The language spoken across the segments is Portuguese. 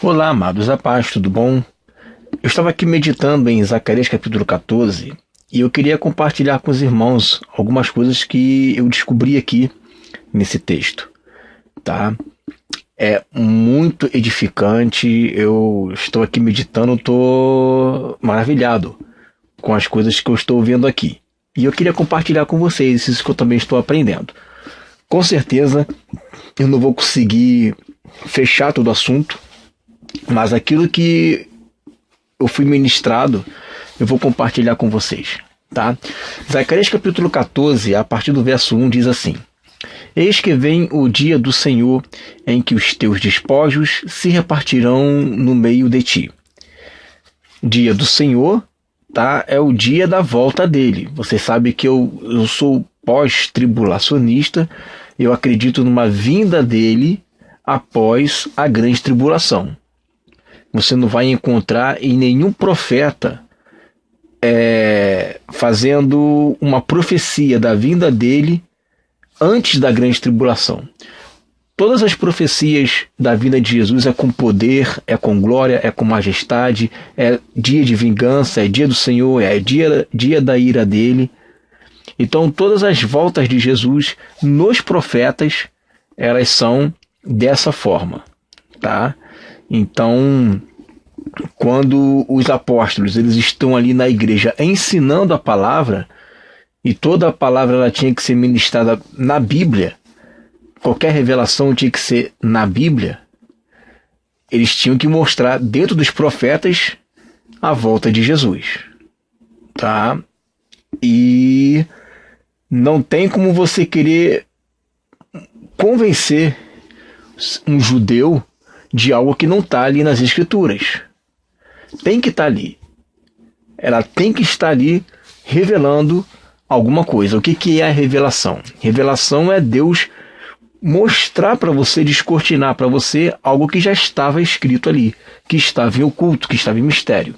Olá, amados, a paz, tudo bom? Eu estava aqui meditando em Zacarias capítulo 14 e eu queria compartilhar com os irmãos algumas coisas que eu descobri aqui nesse texto, tá? É muito edificante, eu estou aqui meditando, estou maravilhado com as coisas que eu estou vendo aqui. E eu queria compartilhar com vocês isso que eu também estou aprendendo. Com certeza eu não vou conseguir fechar todo o assunto, mas aquilo que eu fui ministrado, eu vou compartilhar com vocês, tá? Zacarias capítulo 14, a partir do verso 1, diz assim: Eis que vem o dia do Senhor, em que os teus despojos se repartirão no meio de ti. Dia do Senhor, tá? É o dia da volta dele. Você sabe que eu sou pós-tribulacionista, eu acredito numa vinda dele após a grande tribulação. Você não vai encontrar em nenhum profeta fazendo uma profecia da vinda dele antes da grande tribulação. Todas as profecias da vinda de Jesus é com poder, é com glória, é com majestade, é dia de vingança, é dia do Senhor, é dia da ira dele. Então todas as voltas de Jesus nos profetas, elas são dessa forma, tá? Então, quando os apóstolos eles estão ali na igreja ensinando a palavra, e toda a palavra ela tinha que ser ministrada na Bíblia, qualquer revelação tinha que ser na Bíblia, eles tinham que mostrar dentro dos profetas a volta de Jesus, tá? E não tem como você querer convencer um judeu de algo que não está ali nas Escrituras. Tem que estar ali. Ela tem que estar ali revelando alguma coisa. O que é a revelação? Revelação é Deus mostrar para você, descortinar para você algo que já estava escrito ali, que estava em oculto, que estava em mistério.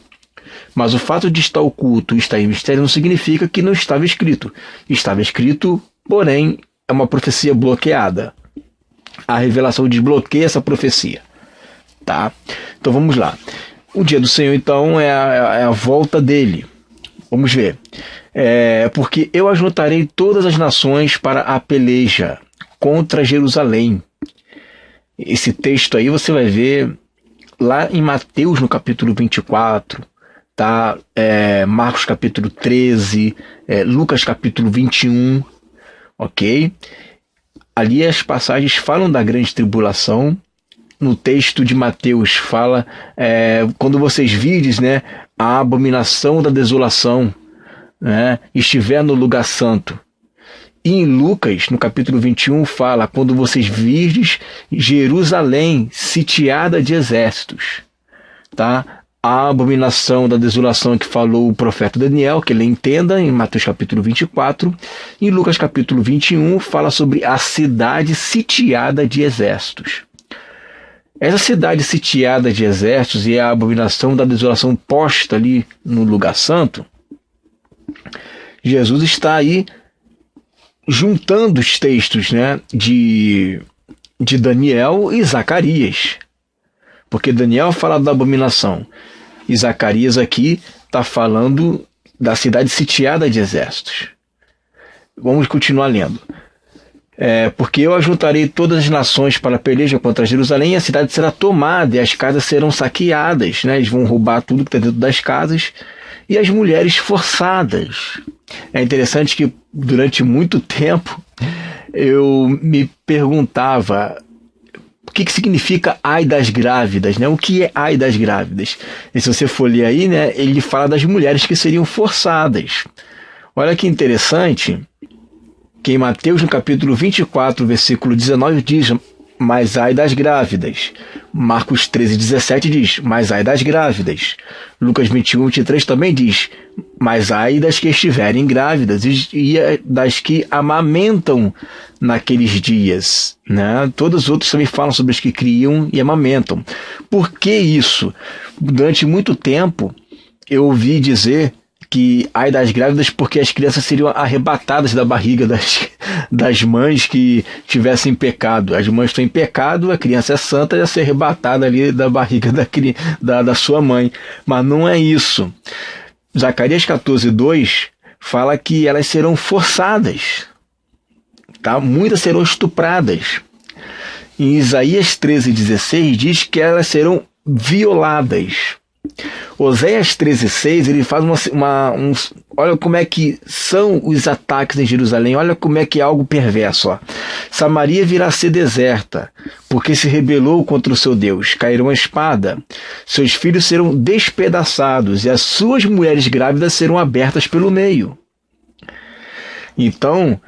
Mas o fato de estar oculto e estar em mistério não significa que não estava escrito. Estava escrito, porém, é uma profecia bloqueada. A revelação desbloqueia essa profecia. Tá? Então vamos lá. O dia do Senhor, então, é a volta dele. Vamos ver. Porque eu ajuntarei todas as nações para a peleja contra Jerusalém. Esse texto aí você vai ver lá em Mateus, no capítulo 24, tá? Marcos, capítulo 13, Lucas, capítulo 21, ok? Ali as passagens falam da grande tribulação. No texto de Mateus fala, quando vocês virdes, né, a abominação da desolação, né, estiver no lugar santo. E em Lucas, no capítulo 21, fala, quando vocês virdes Jerusalém sitiada de exércitos. Tá? A abominação da desolação que falou o profeta Daniel, que ele entenda, em Mateus capítulo 24. Em Lucas capítulo 21, fala sobre a cidade sitiada de exércitos. Essa cidade sitiada de exércitos e a abominação da desolação posta ali no lugar santo, Jesus está aí juntando os textos, né, de Daniel e Zacarias. Porque Daniel fala da abominação e Zacarias aqui está falando da cidade sitiada de exércitos. Vamos continuar lendo. Porque eu ajuntarei todas as nações para a peleja contra Jerusalém, e a cidade será tomada, e as casas serão saqueadas, né? Eles vão roubar tudo que está dentro das casas, e as mulheres forçadas. É interessante que durante muito tempo eu me perguntava o que significa ai das grávidas, né? O que é ai das grávidas? E se você for ler aí, né, ele fala das mulheres que seriam forçadas. Olha que interessante, que em Mateus, no capítulo 24, versículo 19, diz, mas ai das grávidas. Marcos 13, 17 diz, mas ai das grávidas. Lucas 21, 23 também diz, mas ai das que estiverem grávidas e das que amamentam naqueles dias. Né? Todos os outros também falam sobre os que criam e amamentam. Por que isso? Durante muito tempo eu ouvi dizer que ai das grávidas, porque as crianças seriam arrebatadas da barriga das mães que tivessem pecado. As mães estão em pecado, a criança é santa, ia ser arrebatada ali da barriga da sua mãe. Mas não é isso. Zacarias 14:2 fala que elas serão forçadas, tá? Muitas serão estupradas. Em Isaías 13:16 diz que elas serão violadas. Oséias 13:6 ele faz olha como é que são os ataques em Jerusalém, olha como é que é algo perverso. Ó. Samaria virá a ser deserta, porque se rebelou contra o seu Deus. Cairão a espada, seus filhos serão despedaçados e as suas mulheres grávidas serão abertas pelo meio. Então,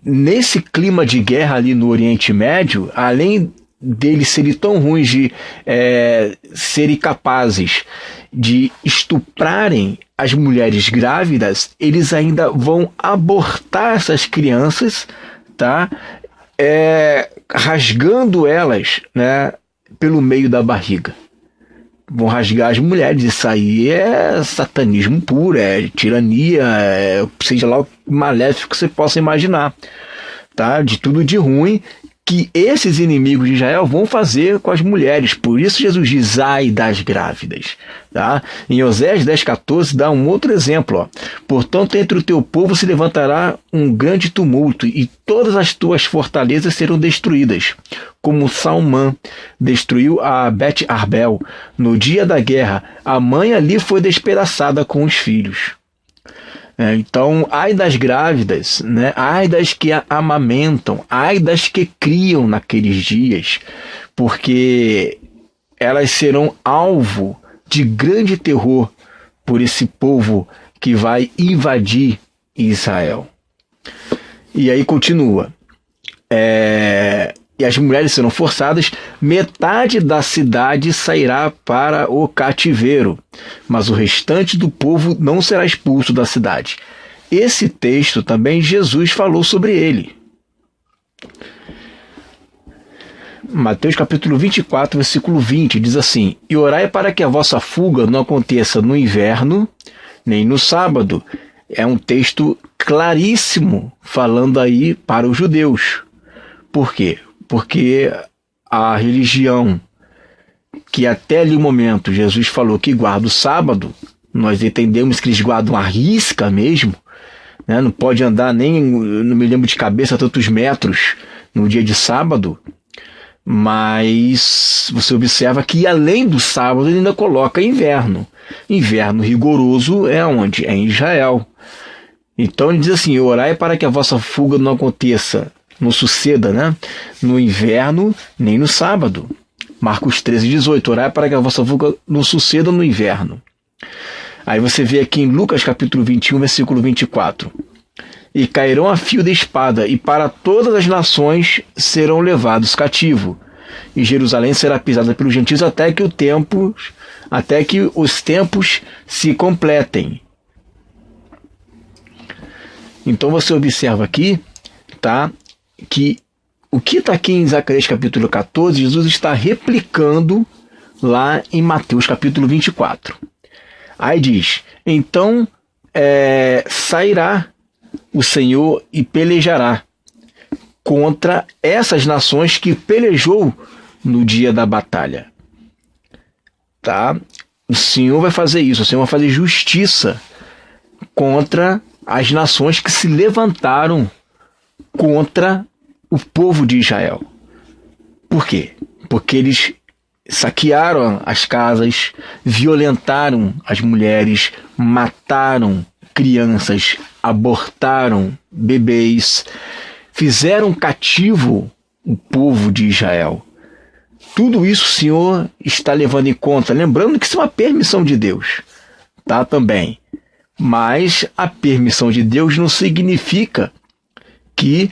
nesse clima de guerra ali no Oriente Médio, além deles serem tão ruins de serem capazes de estuprarem as mulheres grávidas, eles ainda vão abortar essas crianças, tá? Rasgando elas, né, pelo meio da barriga. Vão rasgar as mulheres. Isso aí é satanismo puro, é tirania, seja lá o maléfico que você possa imaginar, tá? De tudo de ruim que esses inimigos de Israel vão fazer com as mulheres. Por isso Jesus diz, ai das grávidas. Tá? Em Oséias 10:14 dá um outro exemplo. Ó. Portanto, entre o teu povo se levantará um grande tumulto, e todas as tuas fortalezas serão destruídas, como Salmã destruiu a Bet-Arbel. No dia da guerra, a mãe ali foi despedaçada com os filhos. Então, ai das grávidas, né? Ai das que amamentam, ai das que criam naqueles dias, porque elas serão alvo de grande terror por esse povo que vai invadir Israel. E aí continua. E as mulheres serão forçadas, metade da cidade sairá para o cativeiro, mas o restante do povo não será expulso da cidade. Esse texto também Jesus falou sobre ele. Mateus capítulo 24, versículo 20, diz assim: E orai para que a vossa fuga não aconteça no inverno, nem no sábado. É um texto claríssimo, falando aí para os judeus. Por quê? Porque a religião que até ali o momento Jesus falou que guarda o sábado, nós entendemos que eles guardam a risca mesmo, né? Não pode andar nem, não me lembro de cabeça, tantos metros no dia de sábado, mas você observa que além do sábado ele ainda coloca inverno. Inverno rigoroso é onde? É em Israel. Então ele diz assim, orai para que a vossa fuga não aconteça, não suceda, né? No inverno, nem no sábado. Marcos 13:18, orai para que a vossa fuga não suceda no inverno. Aí você vê aqui em Lucas capítulo 21, versículo 24. E cairão a fio de espada, e para todas as nações serão levados cativo. E Jerusalém será pisada pelos gentios até que os tempos se completem. Então você observa aqui, tá? Que o que está aqui em Zacarias capítulo 14, Jesus está replicando lá em Mateus capítulo 24. Aí diz, então sairá o Senhor e pelejará contra essas nações que pelejou no dia da batalha. Tá? O Senhor vai fazer isso, o Senhor vai fazer justiça contra as nações que se levantaram contra o povo de Israel. Por quê? Porque eles saquearam as casas, violentaram as mulheres, mataram crianças, abortaram bebês, fizeram cativo o povo de Israel. Tudo isso o Senhor está levando em conta, lembrando que isso é uma permissão de Deus, tá? Também. Mas a permissão de Deus não significa que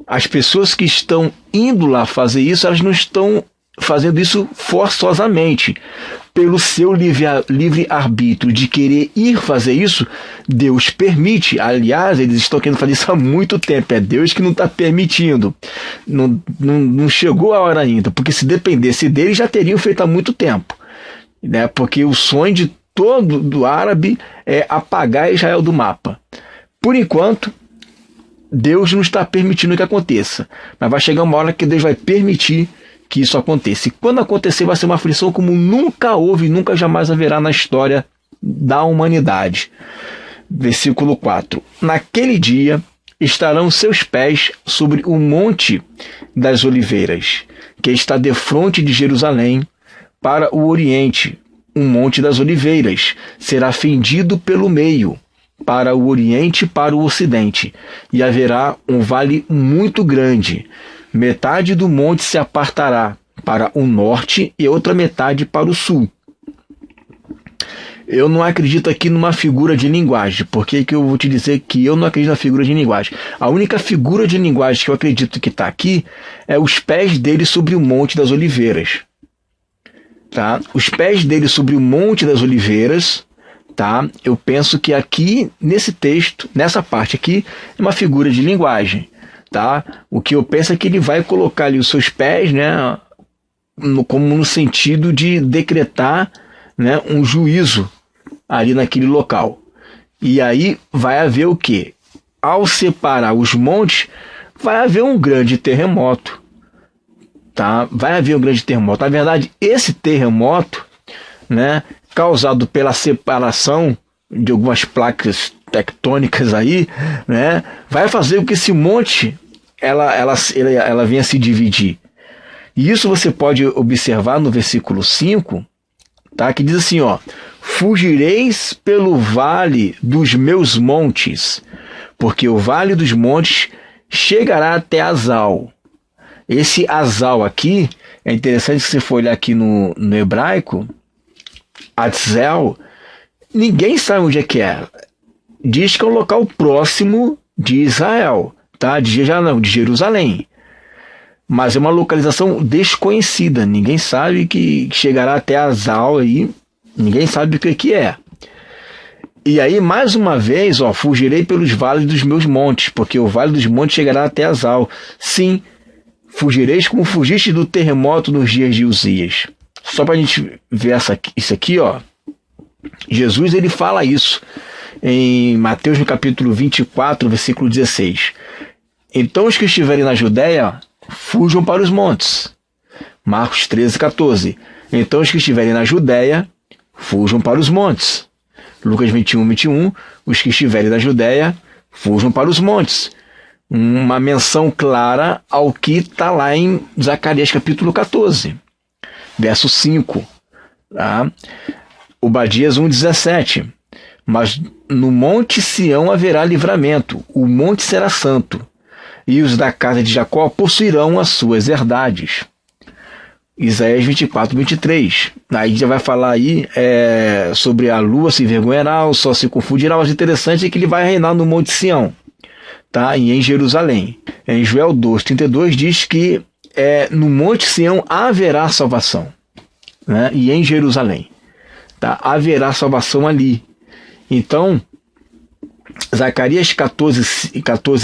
as pessoas que estão indo lá fazer isso, elas não estão fazendo isso forçosamente. Pelo seu livre-arbítrio de querer ir fazer isso, Deus permite. Aliás, eles estão querendo fazer isso há muito tempo. É Deus que não está permitindo. Não chegou a hora ainda, porque se dependesse dele, já teriam feito há muito tempo. Né? Porque o sonho de todo do árabe é apagar Israel do mapa. Por enquanto, Deus não está permitindo que aconteça, mas vai chegar uma hora que Deus vai permitir que isso aconteça. E quando acontecer, vai ser uma aflição como nunca houve, nunca jamais haverá na história da humanidade. Versículo 4. Naquele dia estarão seus pés sobre o monte das oliveiras, que está defronte de Jerusalém, para o oriente. O monte das oliveiras será fendido pelo meio, para o oriente e para o ocidente, e haverá um vale muito grande. Metade do monte se apartará para o norte e outra metade para o sul. Eu não acredito aqui numa figura de linguagem. Por que eu vou te dizer que eu não acredito na figura de linguagem? A única figura de linguagem que eu acredito que está aqui é os pés dele sobre o monte das oliveiras. Tá? Os pés dele sobre o monte das oliveiras, tá? Eu penso que aqui, nesse texto, nessa parte aqui, é uma figura de linguagem. Tá? O que eu penso é que ele vai colocar ali os seus pés, né, como no sentido de decretar, né, um juízo ali naquele local. E aí vai haver o quê? Ao separar os montes, vai haver um grande terremoto. Tá? Vai haver um grande terremoto. Na verdade, esse terremoto, né, causado pela separação de algumas placas tectônicas aí, né, vai fazer com que esse monte ela venha se dividir. E isso você pode observar no versículo 5, tá, que diz assim, ó: fugireis pelo vale dos meus montes, porque o vale dos montes chegará até Azal. Esse Azal aqui, é interessante, se você for olhar aqui no hebraico, Atzel, ninguém sabe onde é que é. Diz que é um local próximo de Israel, tá? De Jerusalém. Mas é uma localização desconhecida. Ninguém sabe que chegará até Azal aí. Ninguém sabe o que é. E aí, mais uma vez, ó, fugirei pelos vales dos meus montes, porque o vale dos montes chegará até Azal. Sim, fugireis como fugiste do terremoto nos dias de Uzias. Só para a gente ver isso aqui, ó. Jesus, ele fala isso em Mateus, no capítulo 24, versículo 16. Então os que estiverem na Judéia, fujam para os montes. Marcos 13, 14. Então os que estiverem na Judéia, fujam para os montes. Lucas 21, 21. Os que estiverem na Judéia, fujam para os montes. Uma menção clara ao que está lá em Zacarias capítulo 14, verso 5. Tá? Obadias 1,17. Mas no monte Sião haverá livramento, o monte será santo, e os da casa de Jacó possuirão as suas herdades. Isaías 24, 23. Aí já vai falar aí sobre a lua se envergonhará, o sol se confundirá. Mas o interessante é que ele vai reinar no monte Sião, tá? E em Jerusalém. Em Joel 2, 32 diz que no monte Sião haverá salvação, né? E em Jerusalém, tá? Haverá salvação ali. Então, Zacarias 14,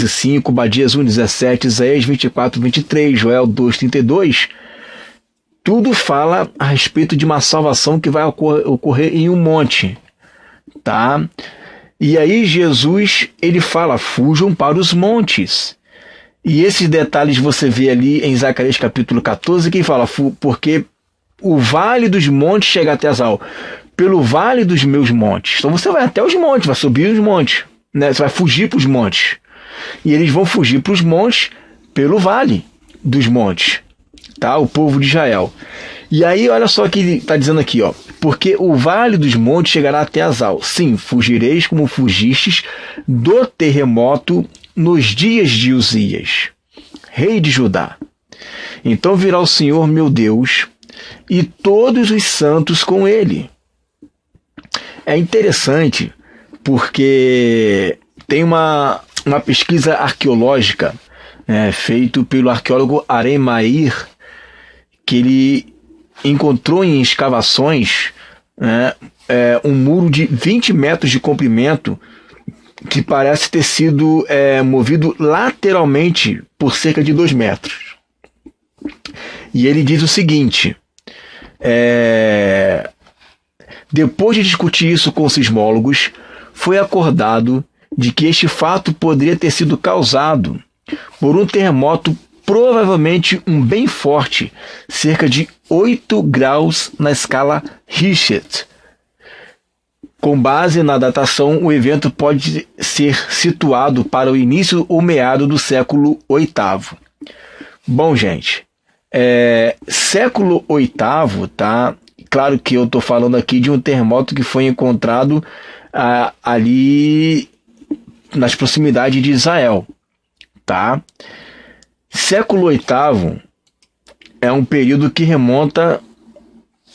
5, Obadias 1, 17, Isaías 24, 23, Joel 2, 32, tudo fala a respeito de uma salvação que vai ocorrer em um monte, tá? E aí Jesus, ele fala, fujam para os montes. E esses detalhes você vê ali em Zacarias capítulo 14, que fala, porque o vale dos montes chega até Azal, pelo vale dos meus montes. Então você vai até os montes, vai subir os montes, né? Você vai fugir para os montes. E eles vão fugir para os montes pelo vale dos montes, tá? O povo de Israel. E aí, olha só o que ele está dizendo aqui, ó. Porque o vale dos montes chegará até Azal. Sim, fugireis como fugistes do terremoto nos dias de Uzias, rei de Judá. Então virá o Senhor meu Deus e todos os santos com ele. É interessante porque tem uma pesquisa arqueológica feita pelo arqueólogo Arem Mair, que ele encontrou em escavações um muro de 20 metros de comprimento que parece ter sido movido lateralmente por cerca de 2 metros. E ele diz o seguinte, Depois de discutir isso com sismólogos, foi acordado de que este fato poderia ter sido causado por um terremoto, provavelmente um bem forte, cerca de 8 graus na escala Richter. Com base na datação, o evento pode ser situado para o início ou meado do século VIII. Bom, gente, século VIII, tá? Claro que eu estou falando aqui de um terremoto que foi encontrado ali nas proximidades de Israel, tá? Século VIII é um período que remonta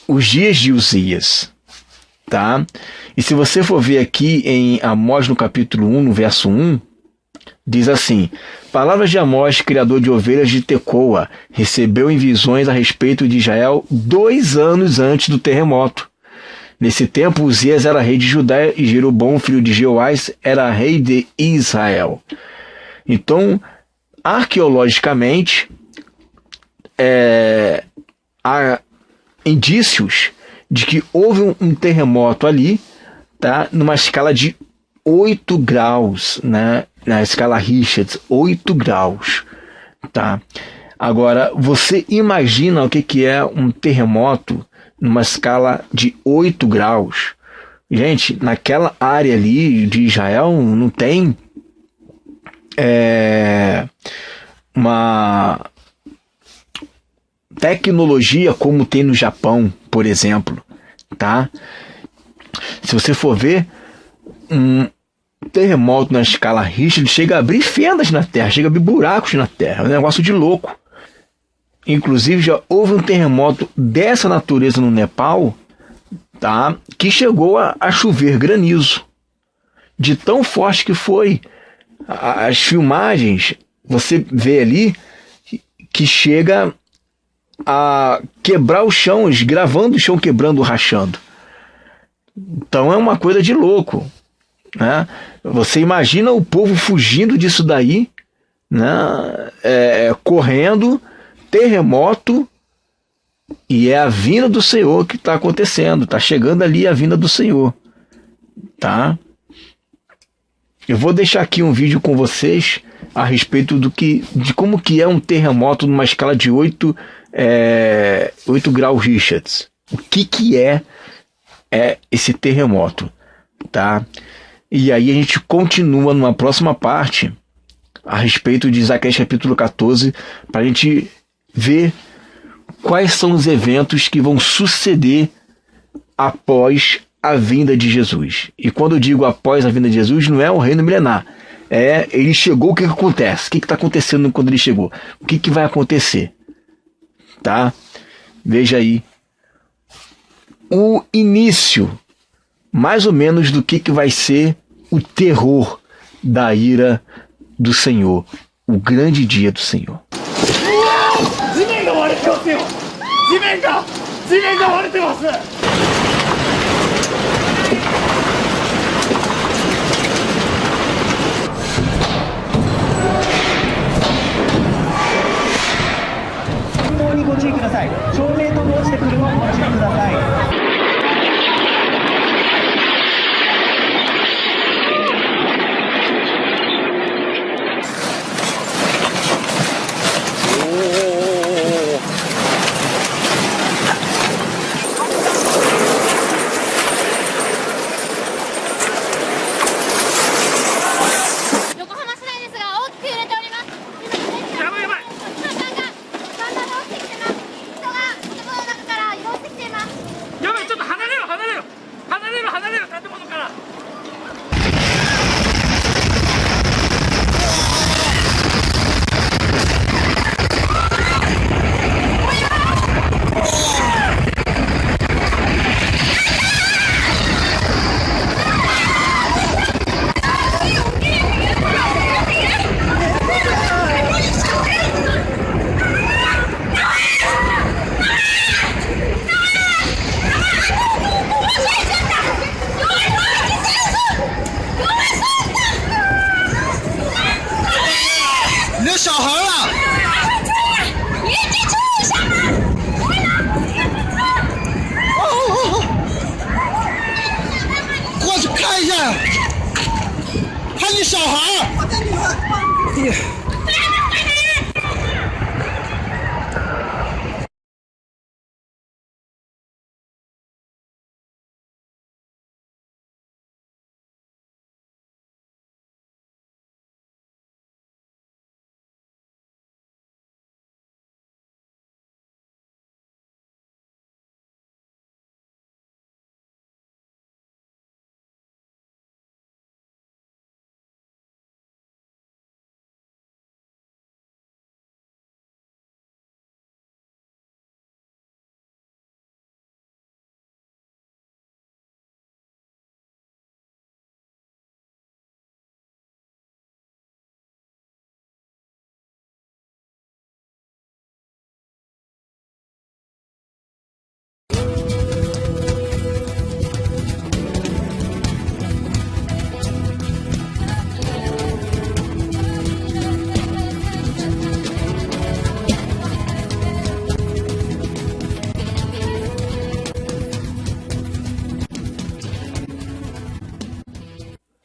os dias de Uzias, tá? E se você for ver aqui em Amós, no capítulo 1, no verso 1, diz assim: palavras de Amós, criador de ovelhas de Tecoa, recebeu em visões a respeito de Israel 2 anos antes do terremoto. Nesse tempo, Uzias era rei de Judá e Jeroboão, filho de Jeoás, era rei de Israel. Então, arqueologicamente, há indícios de que houve um terremoto ali, tá? Numa escala de 8 graus, né? Na escala Richter, 8 graus, tá? Agora, você imagina o que é um terremoto numa escala de 8 graus? Gente, naquela área ali de Israel não tem uma tecnologia como tem no Japão, por exemplo, tá? Se você for ver, um terremoto na escala Richter chega a abrir fendas na Terra, chega a abrir buracos na Terra, é um negócio de louco. Inclusive já houve um terremoto dessa natureza no Nepal, tá? Que chegou a chover granizo, de tão forte que foi. As filmagens, você vê ali que chega a quebrar o chão, gravando o chão quebrando, rachando. Então é uma coisa de louco, né? Você imagina o povo fugindo disso daí, né? Correndo, terremoto, e é a vinda do Senhor que está acontecendo, está chegando ali a vinda do Senhor, tá? Eu vou deixar aqui um vídeo com vocês a respeito de como que é um terremoto numa escala de 8 graus Richter. O que é esse terremoto, tá? E aí a gente continua numa próxima parte a respeito de Zacarias capítulo 14, para a gente ver quais são os eventos que vão suceder após a vinda de Jesus. E quando eu digo após a vinda de Jesus, não é o reino milenar. Ele chegou, o que acontece? O que está acontecendo quando ele chegou? O que vai acontecer? Tá? Veja aí o início, mais ou menos, do que vai ser o terror da ira do Senhor, o grande dia do Senhor.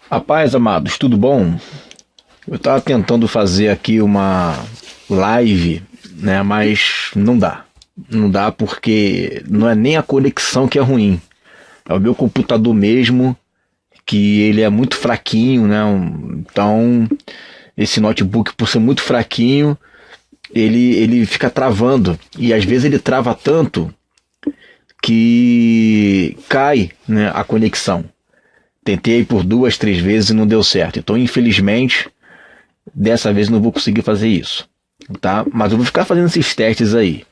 A paz, amados, tudo bom? Eu estava tentando fazer aqui uma live, né? Mas não dá. Não dá porque não é nem a conexão que é ruim. É o meu computador mesmo, que ele é muito fraquinho, né? Então, esse notebook, por ser muito fraquinho, ele fica travando. E às vezes ele trava tanto que cai, né, a conexão. Tentei por 2, 3 vezes e não deu certo. Então, infelizmente, dessa vez não vou conseguir fazer isso, tá? Mas eu vou ficar fazendo esses testes aí.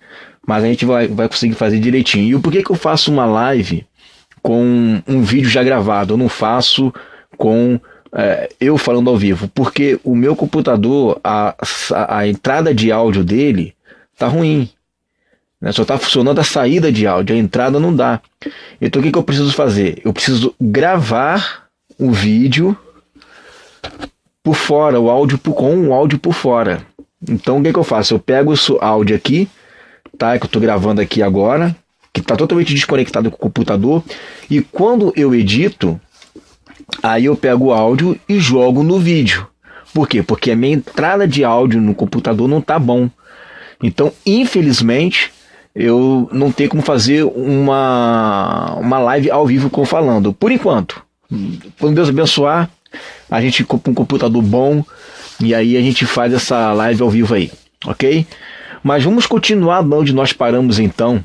Mas a gente vai conseguir fazer direitinho. E por que eu faço uma live com um vídeo já gravado? Eu não faço com eu falando ao vivo. Porque o meu computador, a entrada de áudio dele tá ruim, né? Só está funcionando a saída de áudio, a entrada não dá. Então o que eu preciso fazer? Eu preciso gravar o vídeo por fora, o áudio com o áudio por fora. Então o que eu faço? Eu pego esse áudio aqui, tá? Que eu estou gravando aqui agora, que está totalmente desconectado com o computador, e quando eu edito, aí eu pego o áudio e jogo no vídeo. Por quê? Porque a minha entrada de áudio no computador não tá bom. Então, infelizmente, eu não tenho como fazer uma live ao vivo com falando. Por enquanto. Quando Deus abençoar, a gente compra um computador bom e aí a gente faz essa live ao vivo aí, ok? Mas vamos continuar onde nós paramos então,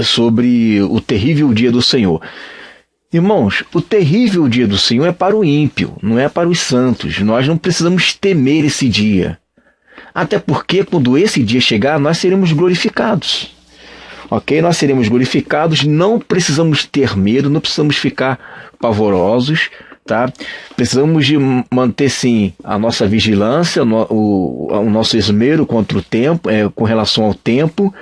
sobre o terrível dia do Senhor. Irmãos, o terrível dia do Senhor é para o ímpio, não é para os santos. Nós não precisamos temer esse dia. Até porque quando esse dia chegar, nós seremos glorificados. Ok? Nós seremos glorificados, não precisamos ter medo, não precisamos ficar pavorosos, tá? Precisamos de manter, sim, a nossa vigilância, o nosso esmero contra o tempo, com relação ao tempo,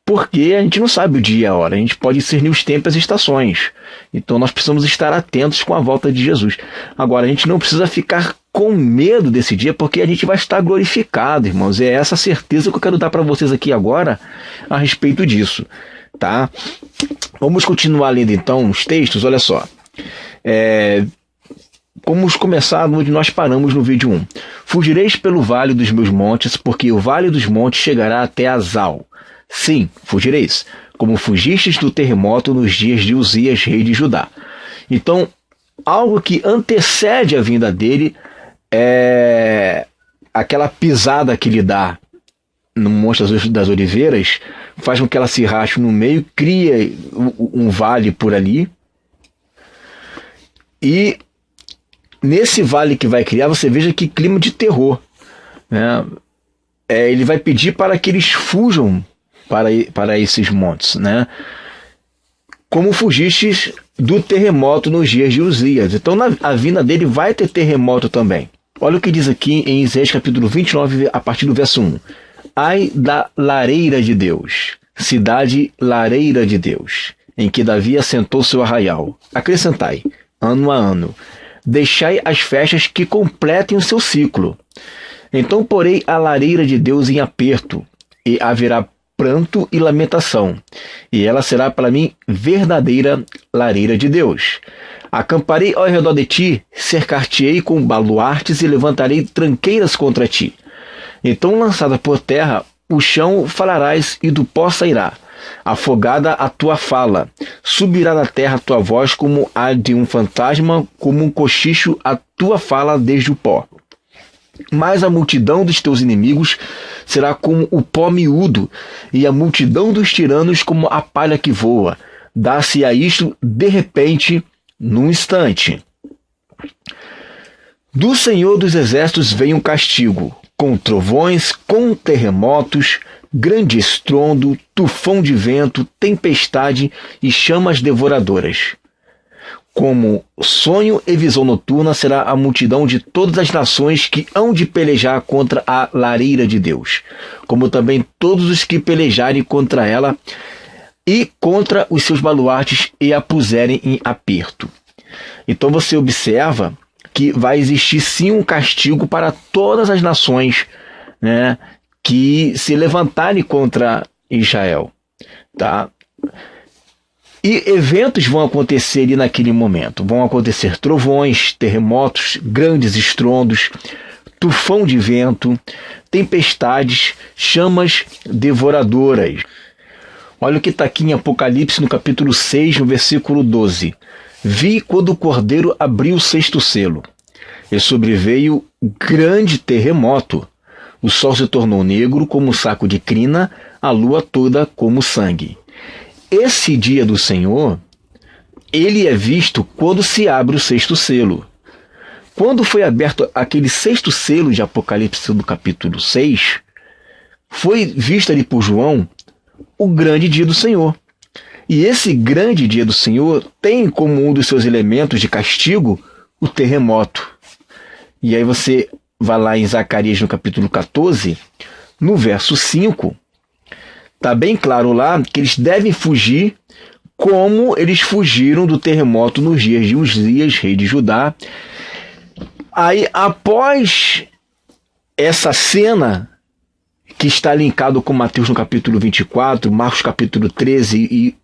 porque a gente não sabe o dia e a hora, a gente pode discernir os tempos e as estações. Então nós precisamos estar atentos com a volta de Jesus. Agora, a gente não precisa ficar com medo desse dia, porque a gente vai estar glorificado, irmãos. É essa certeza que eu quero dar para vocês aqui agora a respeito disso, tá? Vamos continuar lendo então os textos, olha só. Vamos começar onde nós paramos no vídeo 1. Fugireis pelo vale dos meus montes, porque o vale dos montes chegará até Azal. Sim, fugireis, como fugistes do terremoto nos dias de Uzias, rei de Judá. Então, algo que antecede a vinda dele é aquela pisada que ele dá no Monte das Oliveiras, faz com que ela se rache no meio, cria um vale por ali. E nesse vale que vai criar, você veja que clima de terror, né? Ele vai pedir para que eles fujam para esses montes, né? Como fugistes do terremoto nos dias de Uzias. Então, a vinda dele vai ter terremoto também. Olha o que diz aqui em Isaías capítulo 29, a partir do verso 1. Ai da lareira de Deus, cidade lareira de Deus, em que Davi assentou seu arraial. Acrescentai, ano a ano, deixai as festas que completem o seu ciclo. Então porei a lareira de Deus em aperto, e haverá pranto e lamentação, e ela será para mim verdadeira lareira de Deus. Acamparei ao redor de ti, cercar-te-ei com baluartes e levantarei tranqueiras contra ti. Então, lançada por terra, o chão falarás e do pó sairá. Afogada a tua fala, subirá da terra a tua voz como a de um fantasma, como um cochicho a tua fala desde o pó. Mas a multidão dos teus inimigos será como o pó miúdo, e a multidão dos tiranos como a palha que voa. Dá-se a isto de repente, num instante. Do Senhor dos Exércitos vem um castigo, com trovões, com terremotos, grande estrondo, tufão de vento, tempestade e chamas devoradoras. Como sonho e visão noturna será a multidão de todas as nações que hão de pelejar contra a lareira de Deus, como também todos os que pelejarem contra ela e contra os seus baluartes e a puserem em aperto. Então você observa que vai existir sim um castigo para todas as nações, né, que se levantarem contra Israel, tá? E eventos vão acontecer ali naquele momento. Vão acontecer trovões, terremotos, grandes estrondos, tufão de vento, tempestades, chamas devoradoras. Olha o que está aqui em Apocalipse, no capítulo 6, no versículo 12. Vi quando o Cordeiro abriu o sexto selo, e sobreveio grande terremoto. O sol se tornou negro como saco de crina, a lua toda como sangue. Esse dia do Senhor, ele é visto quando se abre o sexto selo. Quando foi aberto aquele sexto selo de Apocalipse do capítulo 6, foi visto ali por João o grande dia do Senhor. E esse grande dia do Senhor tem como um dos seus elementos de castigo o terremoto. E aí você vai lá em Zacarias no capítulo 14, no verso 5, está bem claro lá que eles devem fugir como eles fugiram do terremoto nos dias de Uzias, rei de Judá. Aí, após essa cena, que está linkado com Mateus no capítulo 24, Marcos capítulo 13 e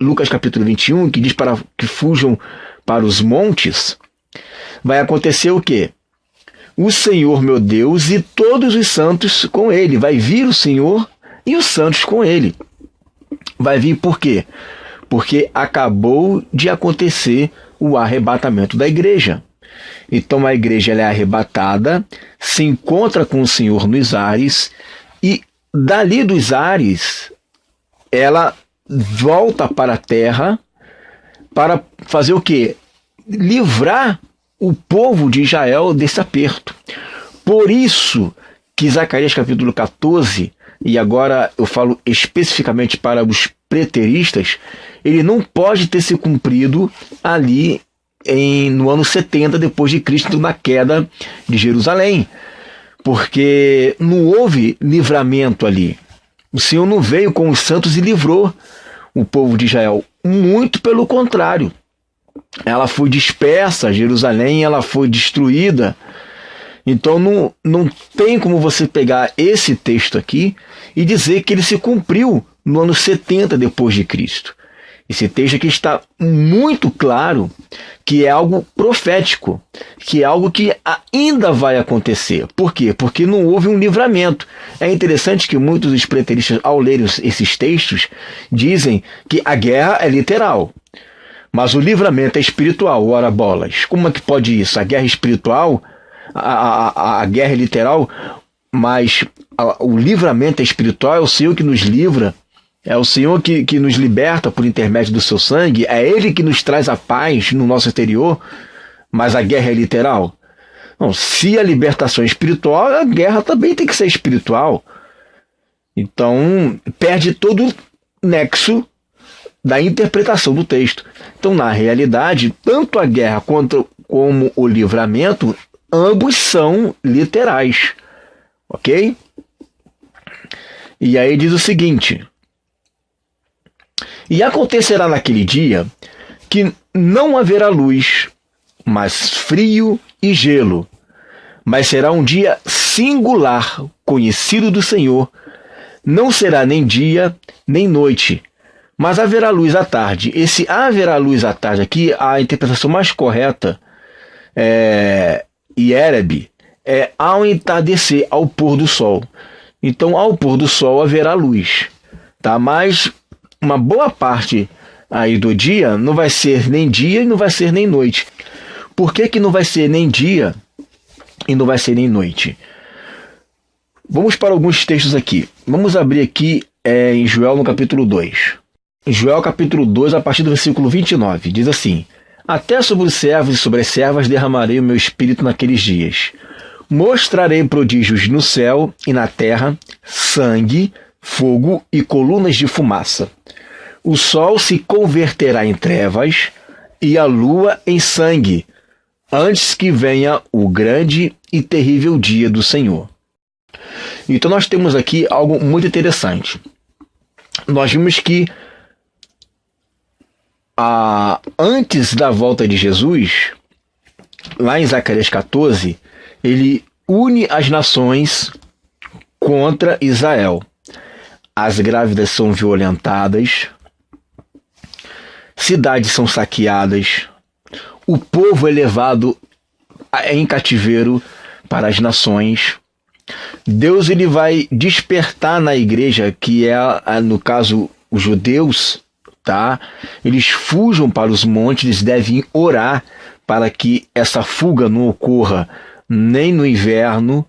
Lucas capítulo 21, que diz para que fujam para os montes, vai acontecer o quê? O Senhor, meu Deus, e todos os santos com ele. Vai vir o Senhor e os santos com ele. Vai vir por quê? Porque acabou de acontecer o arrebatamento da igreja. Então a igreja ela é arrebatada, se encontra com o Senhor nos ares, e dali dos ares ela volta para a terra para fazer o quê? Livrar o povo de Israel desse aperto. Por isso que Zacarias capítulo 14, e agora eu falo especificamente para os preteristas, ele não pode ter se cumprido ali no ano 70 depois de Cristo, na queda de Jerusalém, porque não houve livramento ali. O Senhor não veio com os santos e livrou o povo de Israel. Muito pelo contrário. Ela foi dispersa, Jerusalém ela foi destruída. Então não tem como você pegar esse texto aqui e dizer que ele se cumpriu no ano 70 depois de Cristo. Esse texto aqui está muito claro que é algo profético, que é algo que ainda vai acontecer. Por quê? Porque não houve um livramento. É interessante que muitos dos preteristas, ao lerem esses textos, dizem que a guerra é literal, mas o livramento é espiritual. Ora bolas, como é que pode isso? A guerra é espiritual, a guerra é literal, mas o livramento é espiritual, é o Senhor que nos livra. É o Senhor que nos liberta por intermédio do seu sangue, é Ele que nos traz a paz no nosso interior, mas a guerra é literal? Não, se a libertação é espiritual, a guerra também tem que ser espiritual. Então, perde todo o nexo da interpretação do texto. Então, na realidade, tanto a guerra como o livramento, ambos são literais. Ok? E aí diz o seguinte: e acontecerá naquele dia que não haverá luz, mas frio e gelo. Mas será um dia singular, conhecido do Senhor. Não será nem dia, nem noite, mas haverá luz à tarde. Esse haverá luz à tarde aqui, a interpretação mais correta Hierebe, é ao entardecer, ao pôr do sol. Então, ao pôr do sol haverá luz, tá? Mas uma boa parte aí do dia não vai ser nem dia e não vai ser nem noite. Por que não vai ser nem dia e não vai ser nem noite? Vamos para alguns textos aqui. Vamos abrir aqui em Joel no capítulo 2. Joel capítulo 2, a partir do versículo 29, diz assim: até sobre os servos e sobre as servas derramarei o meu espírito naqueles dias. Mostrarei prodígios no céu e na terra, sangue, fogo e colunas de fumaça. O sol se converterá em trevas e a lua em sangue, antes que venha o grande e terrível dia do Senhor. Então nós temos aqui algo muito interessante. Nós vimos que antes da volta de Jesus, lá em Zacarias 14, ele une as nações contra Israel. As grávidas são violentadas, cidades são saqueadas, o povo é levado em cativeiro para as nações. Deus ele vai despertar na igreja, que é, no caso, os judeus, tá? Eles fujam para os montes, eles devem orar para que essa fuga não ocorra nem no inverno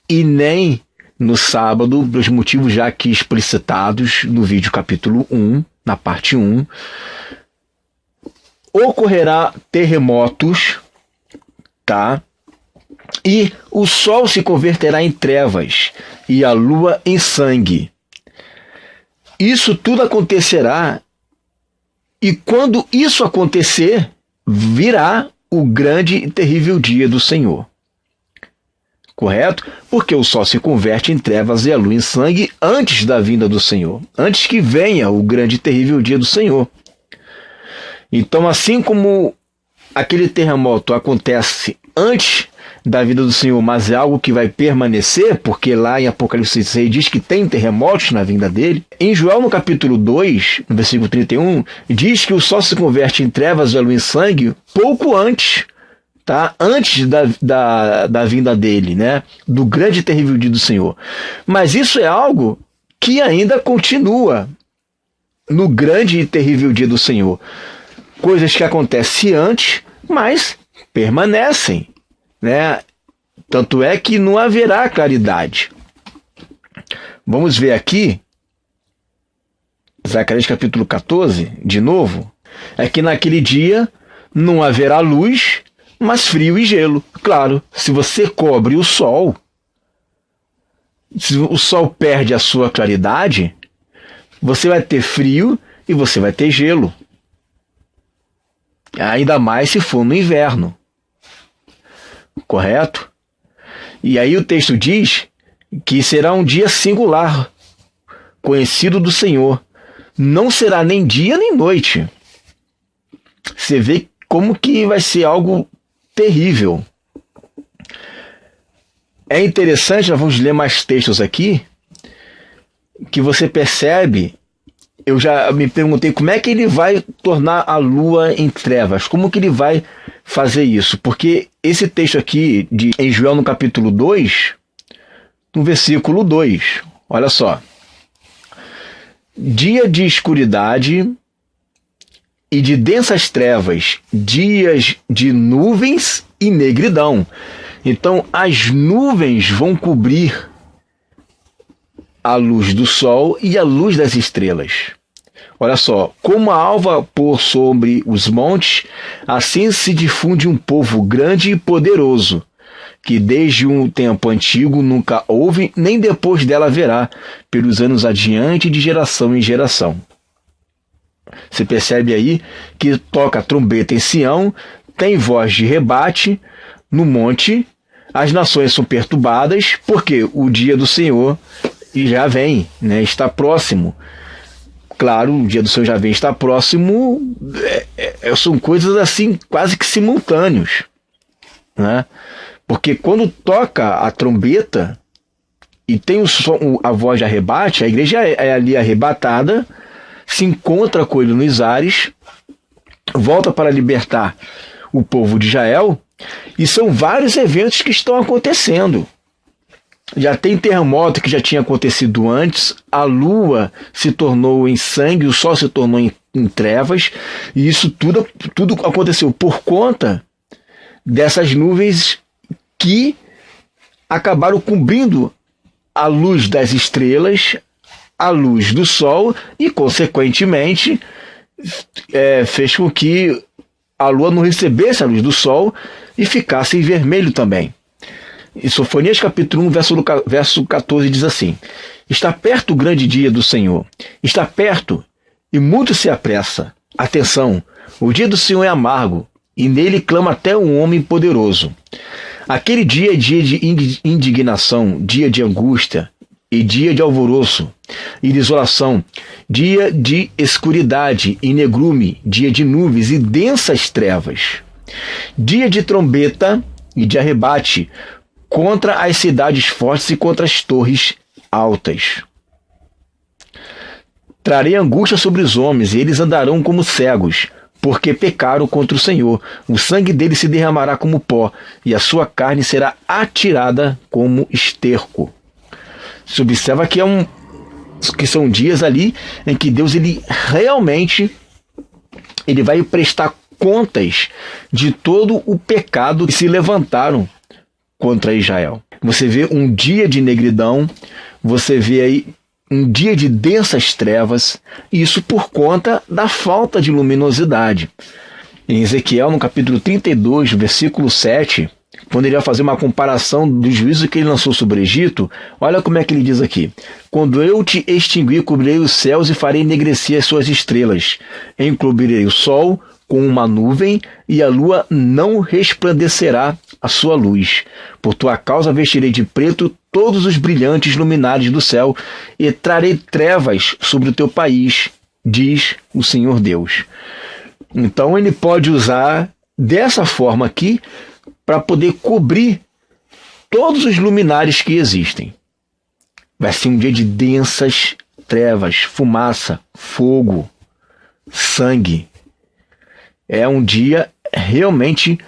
e nem no sábado, pelos motivos já aqui explicitados no vídeo capítulo 1, na parte 1. Ocorrerá terremotos, tá? E o sol se converterá em trevas e a lua em sangue. Isso tudo acontecerá, e quando isso acontecer, virá o grande e terrível dia do Senhor. Correto? Porque o sol se converte em trevas e a lua em sangue antes da vinda do Senhor, antes que venha o grande e terrível dia do Senhor. Então, assim como aquele terremoto acontece antes da vida do Senhor, mas é algo que vai permanecer, porque lá em Apocalipse 6 diz que tem terremotos na vinda dele. Em Joel, no capítulo 2, no versículo 31, diz que o sol se converte em trevas e a lua em sangue pouco antes, tá? Antes da vinda dele, né? Do grande e terrível dia do Senhor. Mas isso é algo que ainda continua no grande e terrível dia do Senhor. Coisas que acontecem antes, mas permanecem, né? Tanto é que não haverá claridade. Vamos ver aqui, Zacarias capítulo 14, de novo. É que naquele dia não haverá luz, mas frio e gelo. Claro, se você cobre o sol, se o sol perde a sua claridade, você vai ter frio e você vai ter gelo. Ainda mais se for no inverno. Correto? E aí o texto diz que será um dia singular, conhecido do Senhor. Não será nem dia nem noite. Você vê como que vai ser algo terrível. É interessante, nós vamos ler mais textos aqui, que você percebe. Eu já me perguntei como é que ele vai tornar a lua em trevas, como que ele vai fazer isso, porque esse texto aqui em Joel no capítulo 2, no versículo 2, olha só: dia de escuridade e de densas trevas, dias de nuvens e negridão. Então as nuvens vão cobrir a luz do sol e a luz das estrelas. Olha só, como a alva pôr sobre os montes, assim se difunde um povo grande e poderoso, que desde um tempo antigo nunca houve, nem depois dela haverá, pelos anos adiante, de geração em geração. Você percebe aí que toca a trombeta em Sião, tem voz de rebate no monte, as nações são perturbadas, porque o dia do Senhor já vem, né? Está próximo. Claro, o dia do Senhor já vem, está próximo, são coisas assim quase que simultâneos, né? Porque quando toca a trombeta e tem o som, a voz de arrebate, a igreja é ali arrebatada, se encontra com ele nos ares, volta para libertar o povo de Israel, e são vários eventos que estão acontecendo. Já tem terremoto que já tinha acontecido antes, a lua se tornou em sangue, o sol se tornou em trevas, e isso tudo aconteceu por conta dessas nuvens que acabaram cobrindo a luz das estrelas, a luz do sol, e consequentemente fez com que a lua não recebesse a luz do sol e ficasse em vermelho também. Em Sofonias capítulo 1, verso 14 diz assim: está perto o grande dia do Senhor, está perto e muito se apressa. Atenção, o dia do Senhor é amargo e nele clama até um homem poderoso. Aquele dia é dia de indignação, dia de angústia e dia de alvoroço e desolação, dia de escuridade e negrume, dia de nuvens e densas trevas, dia de trombeta e de arrebate, contra as cidades fortes e contra as torres altas. Trarei angústia sobre os homens, e eles andarão como cegos. porque pecaram contra o Senhor. O sangue deles se derramará como pó, e a sua carne será atirada como esterco. Se observa que são dias ali em que Deus realmente vai prestar contas de todo o pecado que se levantaram contra Israel. Você vê um dia de negridão, você vê aí um dia de densas trevas, e isso por conta da falta de luminosidade. Em Ezequiel, no capítulo 32, versículo 7, quando ele vai fazer uma comparação do juízo que ele lançou sobre o Egito, olha como é que ele diz aqui: quando eu te extinguir, cobrirei os céus e farei enegrecer as suas estrelas. Encobrirei o sol com uma nuvem, e a lua não resplandecerá a sua luz. Por tua causa vestirei de preto todos os brilhantes luminares do céu, e trarei trevas sobre o teu país, diz o Senhor Deus. Então ele pode usar dessa forma aqui para poder cobrir todos os luminares que existem. Vai ser um dia de densas trevas, fumaça, fogo, sangue. É um dia realmente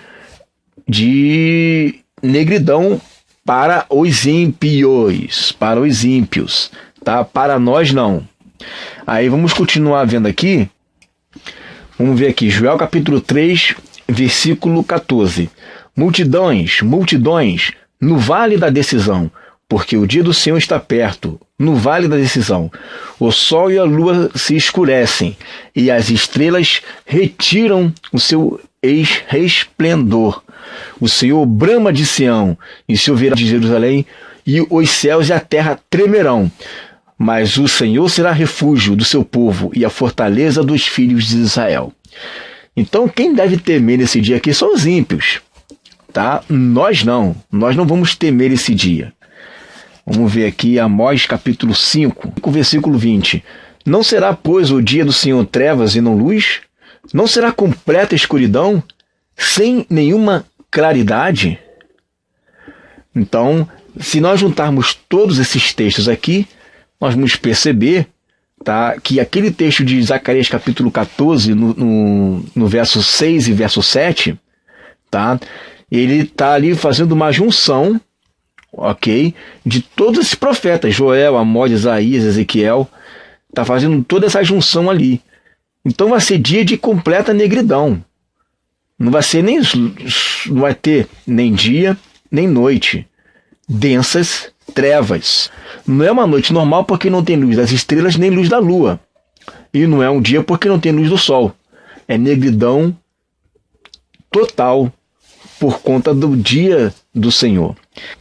de negridão para os ímpios, tá? Para nós não. Aí vamos continuar vendo aqui. Vamos ver aqui, Joel capítulo 3, versículo 14. Multidões, multidões, no vale da decisão, porque o dia do Senhor está perto, no vale da decisão. O sol e a lua se escurecem, e as estrelas retiram o seu resplendor. O Senhor brama de Sião, e se ouvirá de Jerusalém, e os céus e a terra tremerão. Mas o Senhor será refúgio do seu povo e a fortaleza dos filhos de Israel. Então quem deve temer nesse dia aqui são os ímpios, tá? Nós não vamos temer esse dia. Vamos ver aqui Amós capítulo 5, versículo 20. Não será, pois, o dia do Senhor trevas e não luz? Não será completa escuridão, sem nenhuma claridade? Então, se nós juntarmos todos esses textos aqui, nós vamos perceber, tá, que aquele texto de Zacarias capítulo 14, no verso 6 e verso 7, tá, ele está ali fazendo uma junção, ok, de todos esses profetas, Joel, Amós, Isaías, Ezequiel, está fazendo toda essa junção ali. Então vai ser dia de completa negridão. Não vai ter nem dia, nem noite. Densas trevas. Não é uma noite normal porque não tem luz das estrelas nem luz da lua. E não é um dia porque não tem luz do sol. É negridão total por conta do dia do Senhor.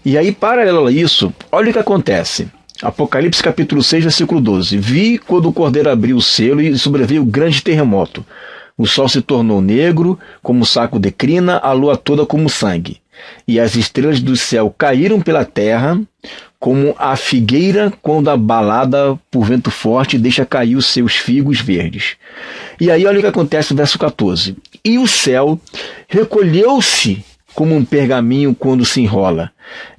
E aí, paralelo a isso, olha o que acontece. Apocalipse capítulo 6, versículo 12. Vi quando o cordeiro abriu o selo e sobreveio grande terremoto. O sol se tornou negro, como saco de crina, a lua toda como sangue. E as estrelas do céu caíram pela terra, como a figueira quando abalada por vento forte deixa cair os seus figos verdes. E aí olha o que acontece no verso 14. E o céu recolheu-se como um pergaminho quando se enrola.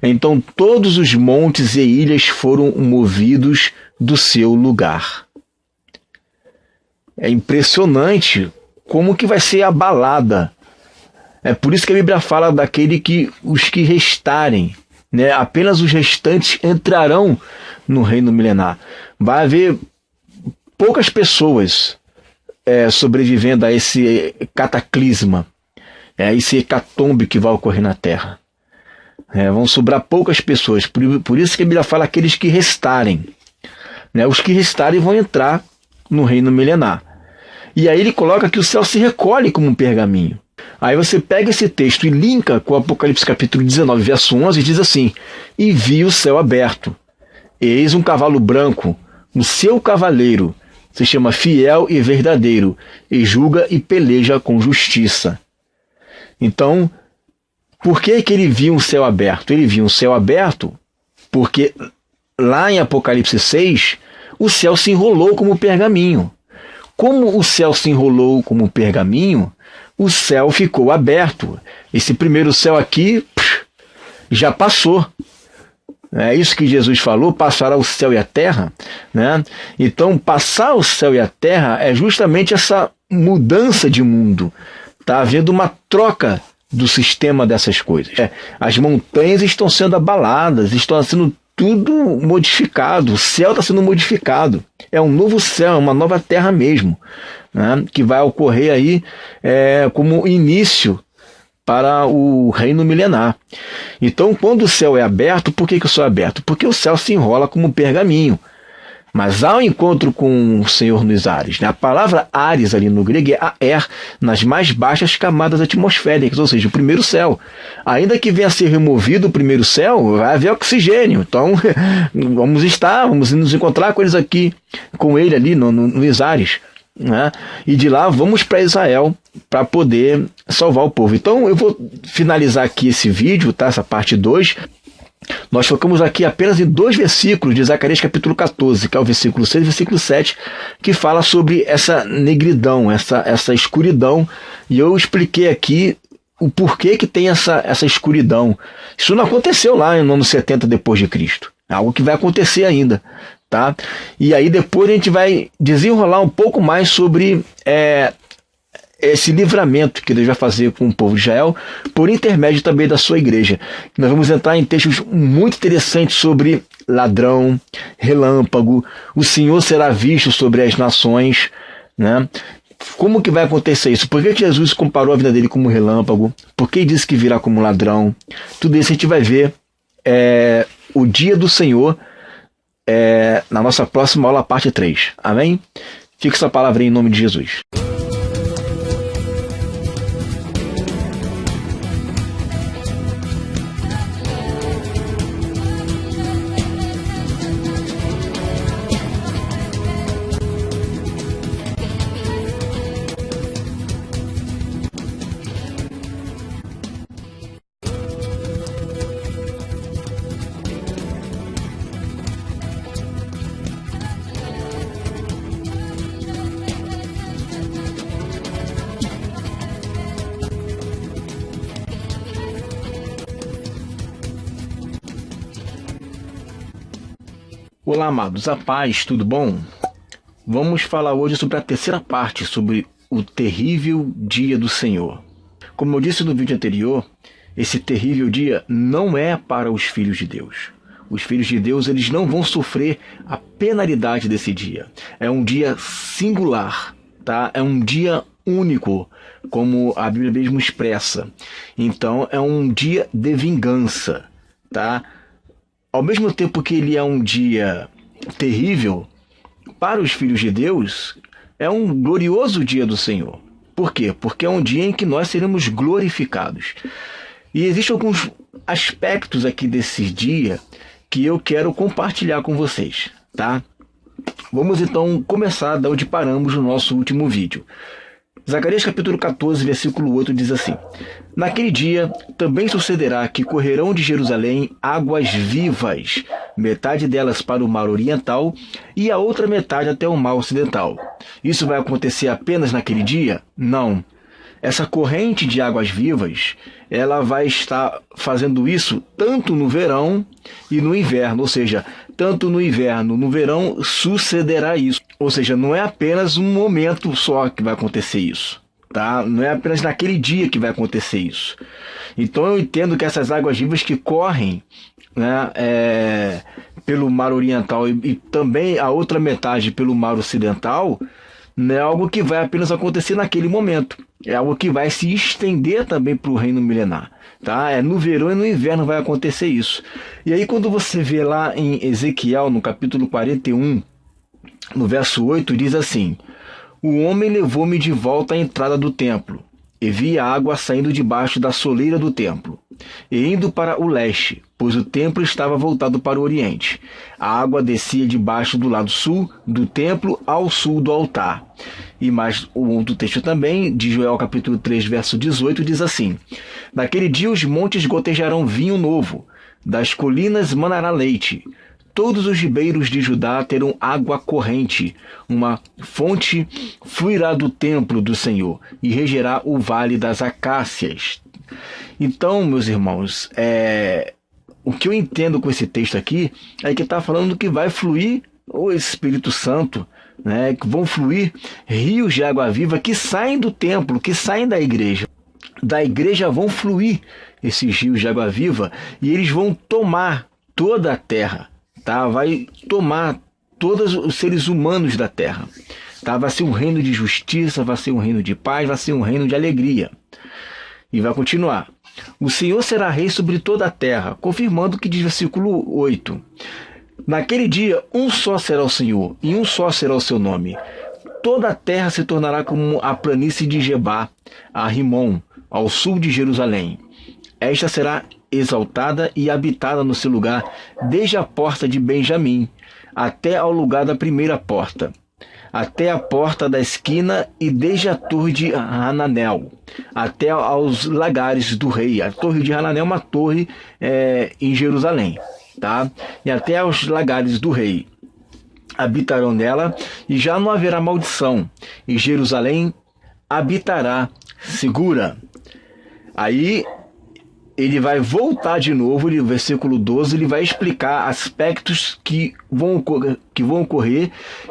Então todos os montes e ilhas foram movidos do seu lugar. É impressionante como que vai ser abalada. É por isso que a Bíblia fala os que restarem, né? Apenas os restantes entrarão no reino milenar. Vai haver poucas pessoas sobrevivendo a esse cataclisma, esse hecatombe que vai ocorrer na Terra. Vão sobrar poucas pessoas. Por isso que a Bíblia fala aqueles que restarem. Né? Os que restarem vão entrar no reino milenar. E aí ele coloca que o céu se recolhe como um pergaminho. Aí você pega esse texto e linka com o Apocalipse capítulo 19, verso 11, e diz assim: e vi o céu aberto, eis um cavalo branco, o seu cavaleiro se chama Fiel e Verdadeiro, e julga e peleja com justiça. Então, por que ele viu um céu aberto? Ele viu um céu aberto porque lá em Apocalipse 6, o céu se enrolou como pergaminho. Como o céu se enrolou como pergaminho, o céu ficou aberto. Esse primeiro céu aqui já passou. É isso que Jesus falou, passará o céu e a terra. Né? Então, passar o céu e a terra é justamente essa mudança de mundo, está havendo uma troca do sistema dessas coisas. As montanhas estão sendo abaladas, estão sendo tudo modificado, o céu está sendo modificado. É um novo céu, uma nova terra mesmo, né, que vai ocorrer aí como início para o reino milenar. Então, quando o céu é aberto, por que o céu é aberto? Porque o céu se enrola como pergaminho. Mas há um encontro com o Senhor nos ares, né? A palavra ares ali no grego é aer, nas mais baixas camadas atmosféricas, ou seja, o primeiro céu. Ainda que venha a ser removido o primeiro céu, vai haver oxigênio. Então, vamos nos encontrar com eles aqui, com ele ali nos ares, né? E de lá vamos para Israel para poder salvar o povo. Então eu vou finalizar aqui esse vídeo, tá? Essa parte 2. Nós focamos aqui apenas em 2 versículos de Zacarias capítulo 14, que é o versículo 6 e o versículo 7, que fala sobre essa negridão, essa escuridão. E eu expliquei aqui o porquê que tem essa escuridão. Isso não aconteceu lá no ano 70 depois de Cristo. É algo que vai acontecer ainda. Tá? E aí depois a gente vai desenrolar um pouco mais sobre esse livramento que Deus vai fazer com o povo de Israel, por intermédio também da sua igreja. Nós vamos entrar em textos muito interessantes sobre ladrão, relâmpago, o Senhor será visto sobre as nações, né? Como que vai acontecer isso? Por que Jesus comparou a vida dele como relâmpago? Por que disse que virá como ladrão? Tudo isso a gente vai ver o dia do Senhor na nossa próxima aula, parte 3. Amém? Fica essa palavra aí em nome de Jesus. Olá, amados, a paz, tudo bom? Vamos falar hoje sobre a terceira parte, sobre o terrível dia do Senhor. Como eu disse no vídeo anterior, esse terrível dia não é para os filhos de Deus. Os filhos de Deus, eles não vão sofrer a penalidade desse dia. É um dia singular, tá? É um dia único, como a Bíblia mesmo expressa. Então, é um dia de vingança, tá? Ao mesmo tempo que ele é um dia terrível, para os filhos de Deus, é um glorioso dia do Senhor. Por quê? Porque é um dia em que nós seremos glorificados. E existem alguns aspectos aqui desse dia que eu quero compartilhar com vocês, tá? Vamos então começar da onde paramos no nosso último vídeo. Zacarias capítulo 14, versículo 8 diz assim: Naquele dia também sucederá que correrão de Jerusalém águas vivas, metade delas para o mar oriental e a outra metade até o mar ocidental. Isso vai acontecer apenas naquele dia? Não. Essa corrente de águas vivas, ela vai estar fazendo isso tanto no verão e no inverno, ou seja, tanto no inverno, no verão, sucederá isso. Ou seja, não é apenas um momento só que vai acontecer isso, tá? Não é apenas naquele dia que vai acontecer isso. Então eu entendo que essas águas vivas que correm, né, pelo mar oriental e também a outra metade pelo mar ocidental, não é algo que vai apenas acontecer naquele momento. É algo que vai se estender também para o reino milenar. Tá? No verão e no inverno vai acontecer isso. E aí quando você vê lá em Ezequiel, no capítulo 41, no verso 8, diz assim: O homem levou-me de volta à entrada do templo, e vi a água saindo debaixo da soleira do templo, e indo para o leste, pois o templo estava voltado para o oriente. A água descia debaixo do lado sul do templo ao sul do altar. E mais o outro texto também, de Joel capítulo 3, verso 18, diz assim: Naquele dia os montes gotejarão vinho novo, das colinas manará leite. Todos os ribeiros de Judá terão água corrente, uma fonte fluirá do templo do Senhor, e regerá o vale das acácias. Então, meus irmãos, o que eu entendo com esse texto aqui é que está falando que vai fluir o Espírito Santo, né, que vão fluir rios de água viva que saem do templo, que saem da igreja. Da igreja vão fluir esses rios de água viva e eles vão tomar toda a terra, tá? Vai tomar todos os seres humanos da terra, tá? Vai ser um reino de justiça, vai ser um reino de paz, vai ser um reino de alegria. E vai continuar. O Senhor será rei sobre toda a terra, confirmando o que diz versículo 8. Naquele dia, um só será o Senhor, e um só será o seu nome. Toda a terra se tornará como a planície de Gebá, a Rimon, ao sul de Jerusalém. Esta será exaltada e habitada no seu lugar, desde a porta de Benjamim, até ao lugar da primeira porta, até a porta da esquina e desde a torre de Hananel, até aos lagares do rei. A torre de Hananel é uma torre em Jerusalém, tá? E até aos lagares do rei. Habitarão nela e já não haverá maldição, e Jerusalém habitará segura. Aí ele vai voltar de novo, no versículo 12, ele vai explicar aspectos que vão ocorrer,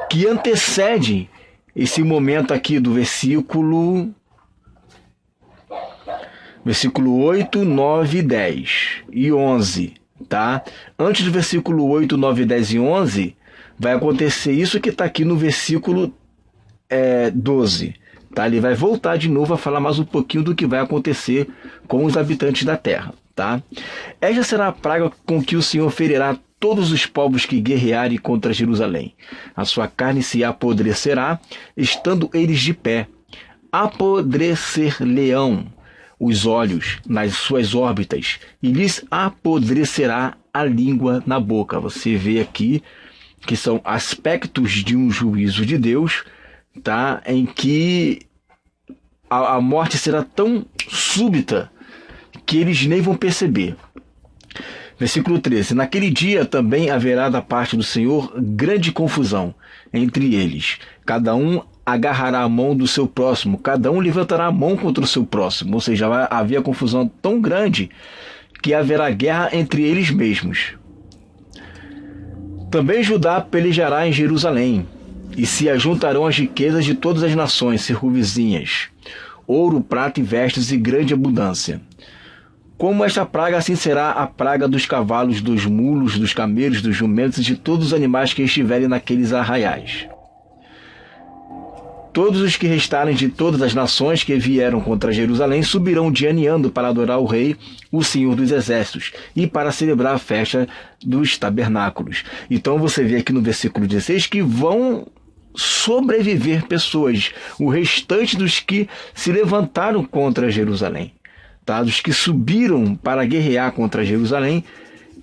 que antecedem esse momento aqui do versículo 8, 9, 10 e 11, tá? Antes do versículo 8, 9, 10 e 11, vai acontecer isso que está aqui no versículo 12. Tá? Ele vai voltar de novo a falar mais um pouquinho do que vai acontecer com os habitantes da terra. Tá? Esta será a praga com que o Senhor ferirá todos os povos que guerrearem contra Jerusalém. A sua carne se apodrecerá, estando eles de pé. Apodrecer-lhe-ão os olhos nas suas órbitas, e lhes apodrecerá a língua na boca. Você vê aqui que são aspectos de um juízo de Deus, tá? Em que a morte será tão súbita que eles nem vão perceber. Versículo 13. Naquele dia também haverá da parte do Senhor grande confusão entre eles. Cada um agarrará a mão do seu próximo, cada um levantará a mão contra o seu próximo. Ou seja, vai haver confusão tão grande que haverá guerra entre eles mesmos. Também Judá pelejará em Jerusalém, e se ajuntarão as riquezas de todas as nações circunvizinhas, ouro, prata e vestes e grande abundância. Como esta praga, assim será a praga dos cavalos, dos mulos, dos camelos, dos jumentos e de todos os animais que estiverem naqueles arraiais. Todos os que restarem de todas as nações que vieram contra Jerusalém subirão de ano em ano para adorar o rei, o Senhor dos Exércitos, e para celebrar a festa dos tabernáculos. Então você vê aqui no versículo 16 que vão sobreviver pessoas, o restante dos que se levantaram contra Jerusalém, tá? Dos que subiram para guerrear contra Jerusalém.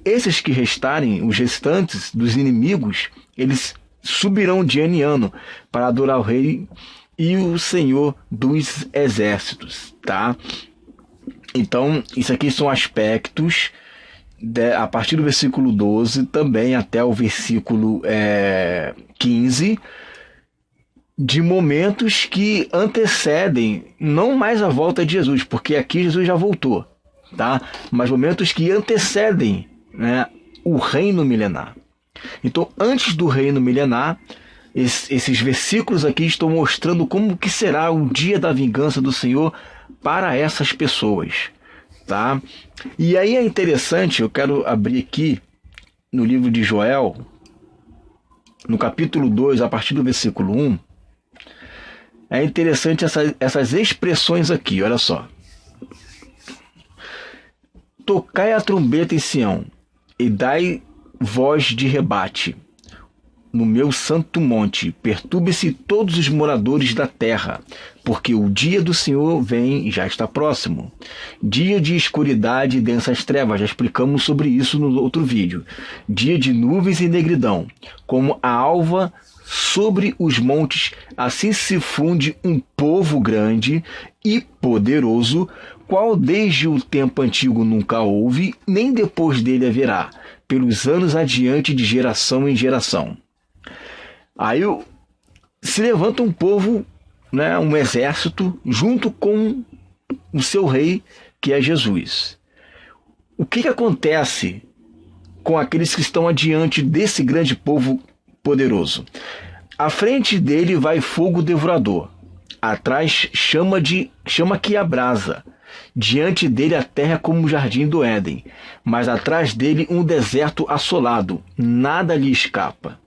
Esses que restarem, os restantes dos inimigos, eles subirão de ano em ano para adorar o rei e o Senhor dos Exércitos, tá? Então, isso aqui são aspectos a partir do versículo 12 também até o versículo 15, de momentos que antecedem não mais a volta de Jesus, porque aqui Jesus já voltou, tá? Mas momentos que antecedem, né, o reino milenar. Então, antes do reino milenar, esses versículos aqui estão mostrando como que será o dia da vingança do Senhor para essas pessoas, tá? E aí é interessante, eu quero abrir aqui no livro de Joel, no capítulo 2, a partir do versículo 1, é interessante essas expressões aqui, olha só. Tocai a trombeta em Sião, e dai voz de rebate no meu santo monte, perturbe-se todos os moradores da terra, porque o dia do Senhor vem e já está próximo. Dia de escuridade e densas trevas, já explicamos sobre isso no outro vídeo. Dia de nuvens e negridão, como a alva sobre os montes, assim se funde um povo grande e poderoso, qual desde o tempo antigo nunca houve, nem depois dele haverá, pelos anos adiante de geração em geração. Aí se levanta um povo, né, um exército, junto com o seu rei, que é Jesus. O que acontece com aqueles que estão adiante desse grande povo poderoso. À frente dele vai fogo devorador. Atrás chama que abrasa. Diante dele a terra é como o jardim do Éden, mas atrás dele um deserto assolado. Nada lhe escapa.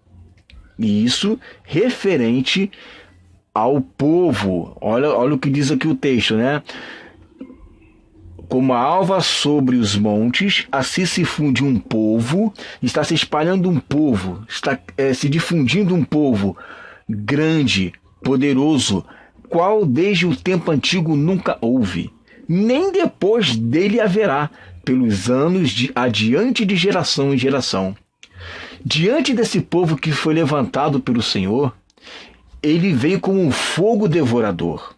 E isso referente ao povo. Olha o que diz aqui o texto, né? Como a alva sobre os montes, assim se funde um povo, está se espalhando um povo, está se difundindo um povo grande, poderoso, qual desde o tempo antigo nunca houve, nem depois dele haverá, pelos anos adiante de geração em geração. Diante desse povo que foi levantado pelo Senhor, ele vem como um fogo devorador.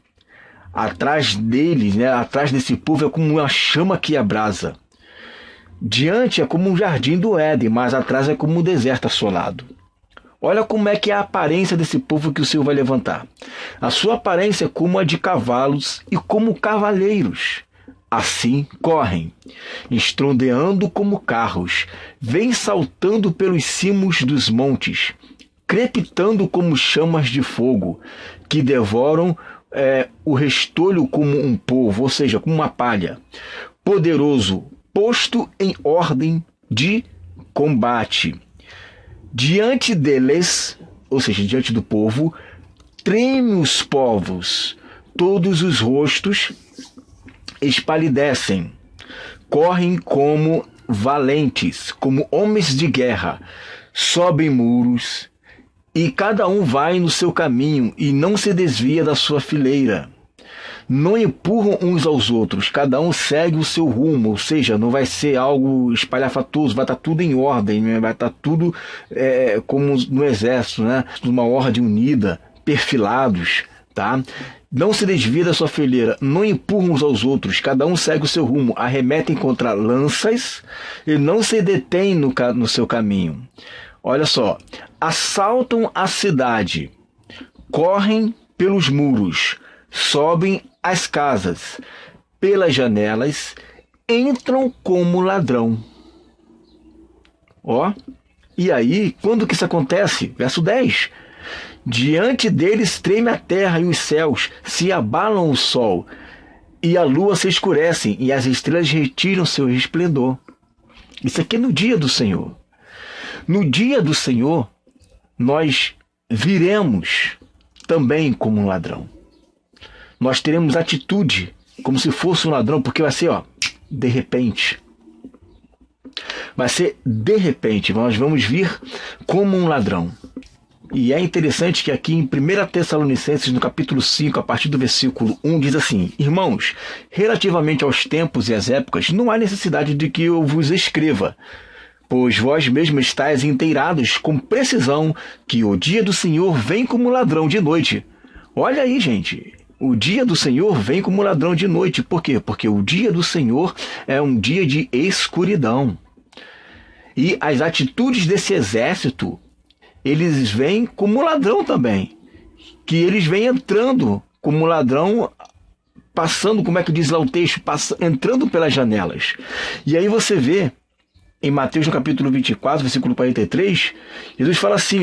Atrás dele, né, atrás desse povo é como uma chama que abrasa. Diante é como um jardim do Éden, mas atrás é como um deserto assolado. Olha como é que é a aparência desse povo que o Senhor vai levantar. A sua aparência é como a de cavalos e como cavaleiros. Assim correm, estrondeando como carros, vêm saltando pelos cimos dos montes, crepitando como chamas de fogo, que devoram o restolho como um povo, ou seja, como uma palha, poderoso, posto em ordem de combate. Diante deles, ou seja, diante do povo, tremem os povos, todos os rostos espalidecem, correm como valentes, como homens de guerra, sobem muros, e cada um vai no seu caminho e não se desvia da sua fileira. Não empurram uns aos outros, cada um segue o seu rumo, ou seja, não vai ser algo espalhafatoso, vai estar tudo em ordem, né? Vai estar tudo como no exército, né? Uma ordem unida, perfilados, tá? Não se desvia da sua fileira, não empurram uns aos outros, cada um segue o seu rumo, arremetem contra lanças e não se detêm no seu caminho. Olha só, assaltam a cidade, correm pelos muros, sobem as casas, pelas janelas, entram como ladrão. Ó, e aí, quando que isso acontece? Verso 10. Diante deles treme a terra e os céus, se abalam o sol, e a lua se escurecem, e as estrelas retiram seu resplendor. Isso aqui é no dia do Senhor. No dia do Senhor, nós viremos também como um ladrão. Nós teremos atitude como se fosse um ladrão, porque vai ser, de repente. Vai ser de repente, nós vamos vir como um ladrão. E é interessante que aqui em 1 Tessalonicenses, no capítulo 5, a partir do versículo 1, diz assim: Irmãos, relativamente aos tempos e às épocas, não há necessidade de que eu vos escreva, pois vós mesmos estáis inteirados com precisão que o dia do Senhor vem como ladrão de noite. Olha aí, gente, o dia do Senhor vem como ladrão de noite. Por quê? Porque o dia do Senhor é um dia de escuridão. E as atitudes desse exército, eles vêm como ladrão também. Que eles vêm entrando como ladrão, passando, como é que diz lá o texto? Entrando pelas janelas. E aí você vê, em Mateus no capítulo 24, versículo 43, Jesus fala assim,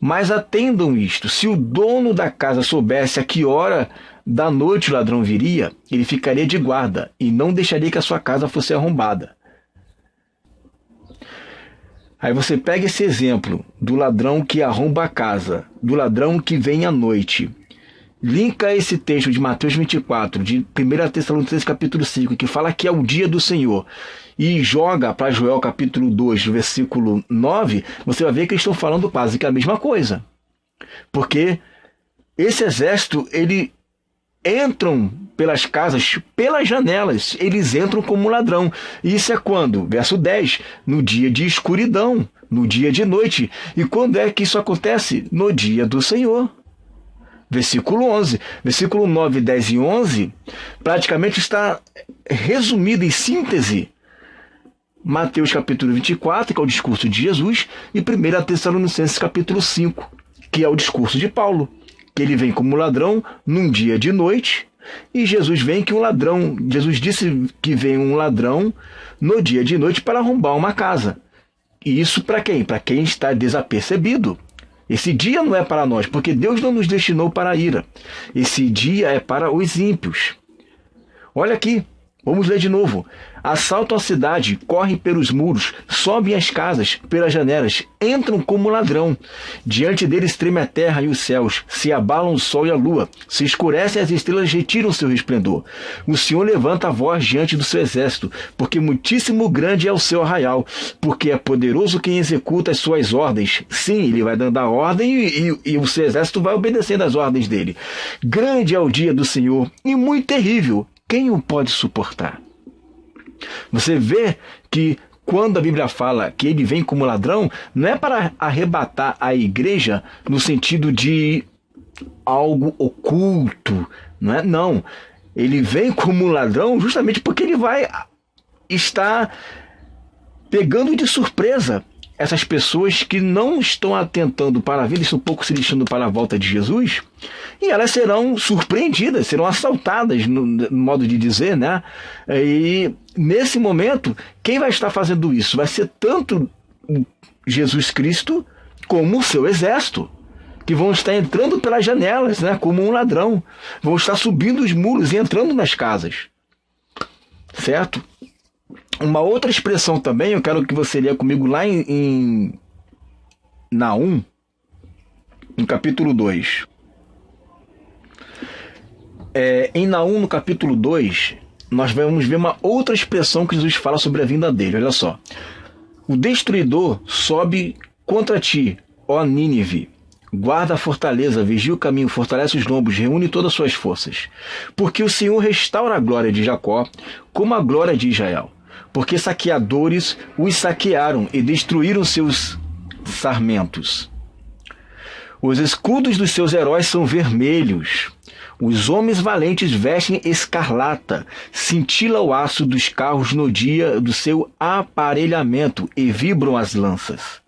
mas atendam isto, se o dono da casa soubesse a que hora da noite o ladrão viria, ele ficaria de guarda e não deixaria que a sua casa fosse arrombada. Aí você pega esse exemplo do ladrão que arromba a casa, do ladrão que vem à noite. Linka esse texto de Mateus 24, de 1 Tessalonicenses capítulo 5, que fala que é o dia do Senhor, e joga para Joel capítulo 2, do versículo 9, você vai ver que eles estão falando quase que a mesma coisa. Porque esse exército, ele entram pelas casas, pelas janelas, eles entram como ladrão. E isso é quando? Verso 10, no dia de escuridão, no dia de noite. E quando é que isso acontece? No dia do Senhor. Versículo 11, versículo 9, 10 e 11, praticamente está resumido em síntese Mateus capítulo 24, que é o discurso de Jesus, e 1 Tessalonicenses capítulo 5, que é o discurso de Paulo, que ele vem como ladrão num dia de noite, e Jesus disse que vem um ladrão no dia de noite para arrombar uma casa. E isso para quem? Para quem está desapercebido. Esse dia não é para nós, porque Deus não nos destinou para a ira. Esse dia é para os ímpios. Olha aqui, vamos ler de novo. Assaltam a cidade, correm pelos muros, sobem as casas, pelas janelas, entram como ladrão. Diante deles treme a terra e os céus, se abalam o sol e a lua, se escurecem as estrelas, retiram seu resplendor. O Senhor levanta a voz diante do seu exército, porque muitíssimo grande é o seu arraial, porque é poderoso quem executa as suas ordens. Sim, ele vai dando a ordem e o seu exército vai obedecendo às ordens dele. Grande é o dia do Senhor e muito terrível. Quem o pode suportar? Você vê que quando a Bíblia fala que ele vem como ladrão, não é para arrebatar a igreja no sentido de algo oculto, não é? Não. Ele vem como ladrão justamente porque ele vai estar pegando de surpresa essas pessoas que não estão atentando para a vida, estão um pouco se lixando para a volta de Jesus, e elas serão surpreendidas, serão assaltadas, no modo de dizer, né? E nesse momento, quem vai estar fazendo isso? Vai ser tanto Jesus Cristo como o seu exército, que vão estar entrando pelas janelas, né? Como um ladrão, vão estar subindo os muros e entrando nas casas, certo? Uma outra expressão também, eu quero que você leia comigo lá em Naum, no capítulo 2. Em Naum, no capítulo 2, nós vamos ver uma outra expressão que Jesus fala sobre a vinda dele. Olha só. O destruidor sobe contra ti, ó Nínive. Guarda a fortaleza, vigia o caminho, fortalece os lombos, reúne todas as suas forças. Porque o Senhor restaura a glória de Jacó, como a glória de Israel. Porque saqueadores os saquearam e destruíram seus sarmentos. Os escudos dos seus heróis são vermelhos. Os homens valentes vestem escarlata. Cintila o aço dos carros no dia do seu aparelhamento e vibram as lanças.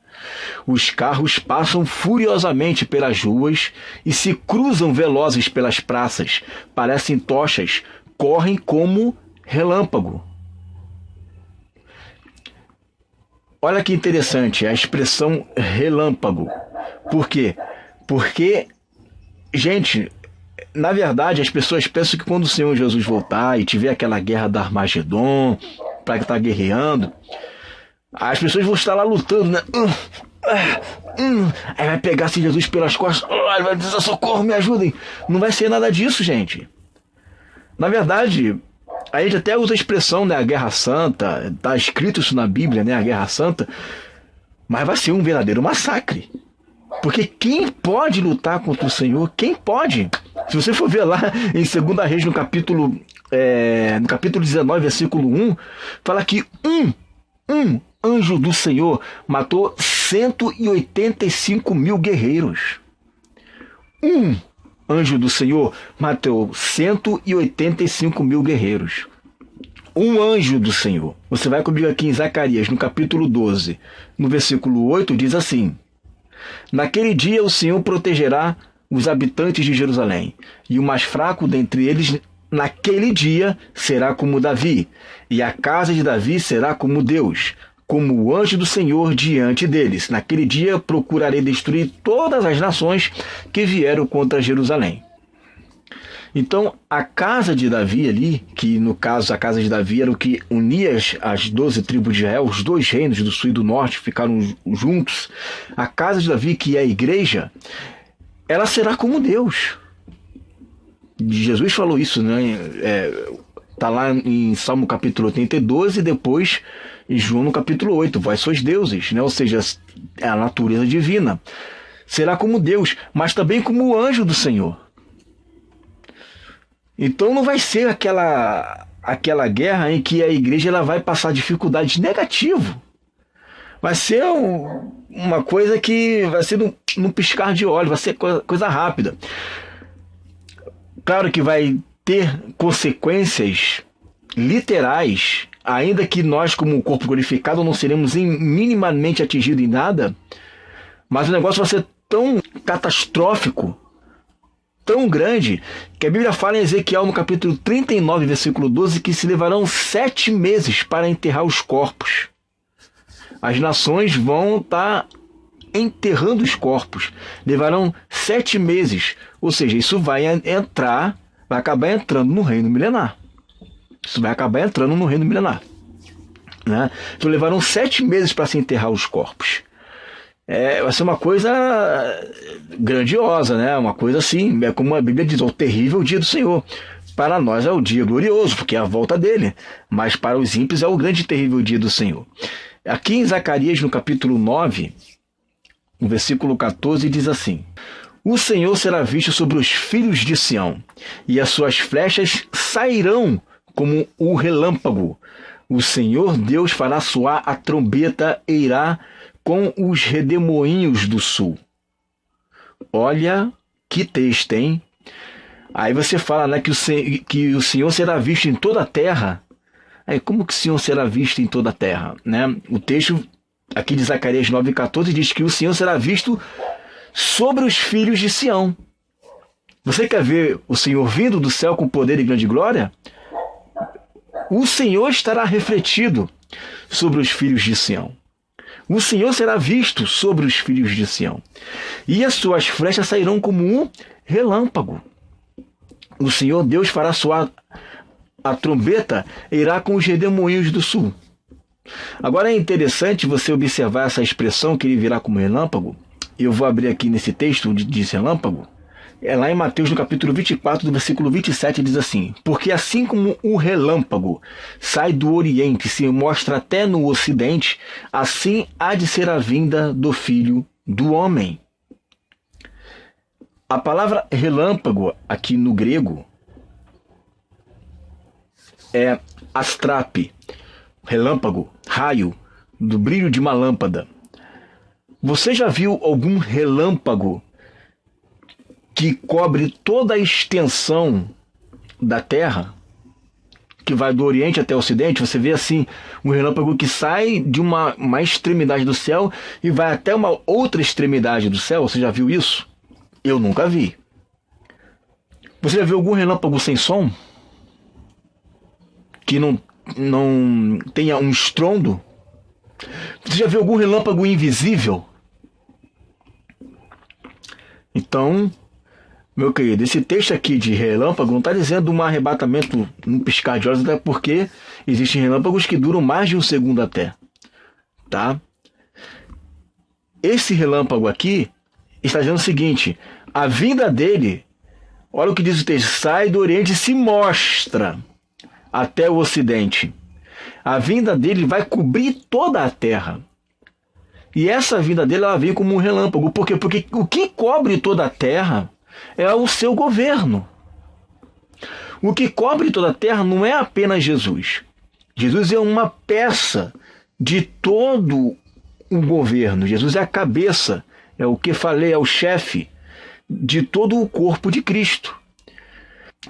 Os carros passam furiosamente pelas ruas e se cruzam velozes pelas praças. Parecem tochas, correm como relâmpago. Olha que interessante a expressão relâmpago. Por quê? Porque, gente, na verdade as pessoas pensam que quando o Senhor Jesus voltar e tiver aquela guerra da Armagedon, para que está guerreando, as pessoas vão estar lá lutando, né? Aí vai pegar assim Jesus pelas costas, ele vai dizer: socorro, me ajudem. Não vai ser nada disso, gente. Na verdade, a gente até usa a expressão, né, a Guerra Santa, está escrito isso na Bíblia, né, a Guerra Santa, mas vai ser um verdadeiro massacre. Porque quem pode lutar contra o Senhor? Quem pode? Se você for ver lá em 2 Reis, no capítulo 19, versículo 1, fala que um anjo do Senhor matou 185 mil guerreiros. Um anjo do Senhor matou 185 mil guerreiros. Um anjo do Senhor. Você vai comigo aqui em Zacarias, no capítulo 12, no versículo 8, diz assim: naquele dia o Senhor protegerá os habitantes de Jerusalém, e o mais fraco dentre eles naquele dia será como Davi, e a casa de Davi será como Deus, como o anjo do Senhor diante deles. Naquele dia procurarei destruir todas as nações que vieram contra Jerusalém. Então, a casa de Davi ali, que no caso a casa de Davi era o que unia as 12 tribos de Israel, os dois reinos do sul e do norte ficaram juntos. A casa de Davi, que é a igreja, ela será como Deus. Jesus falou isso, né? Está lá em Salmo capítulo 82 e depois em João no capítulo 8. Vós sois deuses, né? Ou seja, é a natureza divina. Será como Deus, mas também como o anjo do Senhor. Então não vai ser aquela guerra em que a igreja ela vai passar dificuldades negativas. Vai ser uma coisa que vai ser num piscar de olhos, vai ser coisa rápida. Claro que vai ter consequências literais, ainda que nós, como corpo glorificado, não seremos minimamente atingidos em nada, mas o negócio vai ser tão catastrófico, tão grande, que a Bíblia fala em Ezequiel, no capítulo 39, versículo 12, que se levarão 7 meses para enterrar os corpos. As nações vão estar enterrando os corpos. Levarão 7 meses. Ou seja, isso vai acabar entrando no reino milenar. Isso vai acabar entrando no reino milenar. Né? Então levaram 7 meses para se enterrar os corpos. Vai ser uma coisa grandiosa, né? Uma coisa assim, é como a Bíblia diz, o terrível dia do Senhor. Para nós é o dia glorioso, porque é a volta dele, mas para os ímpios é o grande e terrível dia do Senhor. Aqui em Zacarias, no capítulo 9, no versículo 14, diz assim: o Senhor será visto sobre os filhos de Sião, e as suas flechas sairão como o relâmpago. O Senhor Deus fará soar a trombeta e irá com os redemoinhos do sul. Olha que texto, hein? Aí você fala, né, que o Senhor será visto em toda a terra. Aí, como que o Senhor será visto em toda a terra? Né? O texto aqui de Zacarias 9,14 diz que o Senhor será visto sobre os filhos de Sião. Você quer ver o Senhor vindo do céu com poder e grande glória? O Senhor estará refletido sobre os filhos de Sião. O Senhor será visto sobre os filhos de Sião. E as suas flechas sairão como um relâmpago. O Senhor Deus fará soar a trombeta e irá com os redemoinhos do sul. Agora é interessante você observar essa expressão que ele virá como relâmpago. Eu vou abrir aqui nesse texto onde diz relâmpago. É lá em Mateus, no capítulo 24, do versículo 27, diz assim: porque assim como o relâmpago sai do Oriente e se mostra até no Ocidente, assim há de ser a vinda do Filho do Homem. A palavra relâmpago aqui no grego é astrape, relâmpago, raio, do brilho de uma lâmpada. Você já viu algum relâmpago que cobre toda a extensão da Terra, que vai do Oriente até o Ocidente? Você vê assim um relâmpago que sai de uma extremidade do céu e vai até uma outra extremidade do céu. Você já viu isso? Eu nunca vi. Você já viu algum relâmpago sem som? Que não tenha um estrondo? Você já viu algum relâmpago invisível? Então, meu querido, esse texto aqui de relâmpago não está dizendo um arrebatamento num piscar de olhos, até porque existem relâmpagos que duram mais de um segundo até. Tá? Esse relâmpago aqui está dizendo o seguinte: a vinda dele, olha o que diz o texto, sai do Oriente e se mostra até o Ocidente. A vinda dele vai cobrir toda a terra. E essa vinda dele, ela vem como um relâmpago. Por quê? Porque o que cobre toda a terra é o seu governo. O que cobre toda a terra não é apenas Jesus. Jesus é uma peça de todo o governo. Jesus é a cabeça, é o que falei, é o chefe de todo o corpo de Cristo.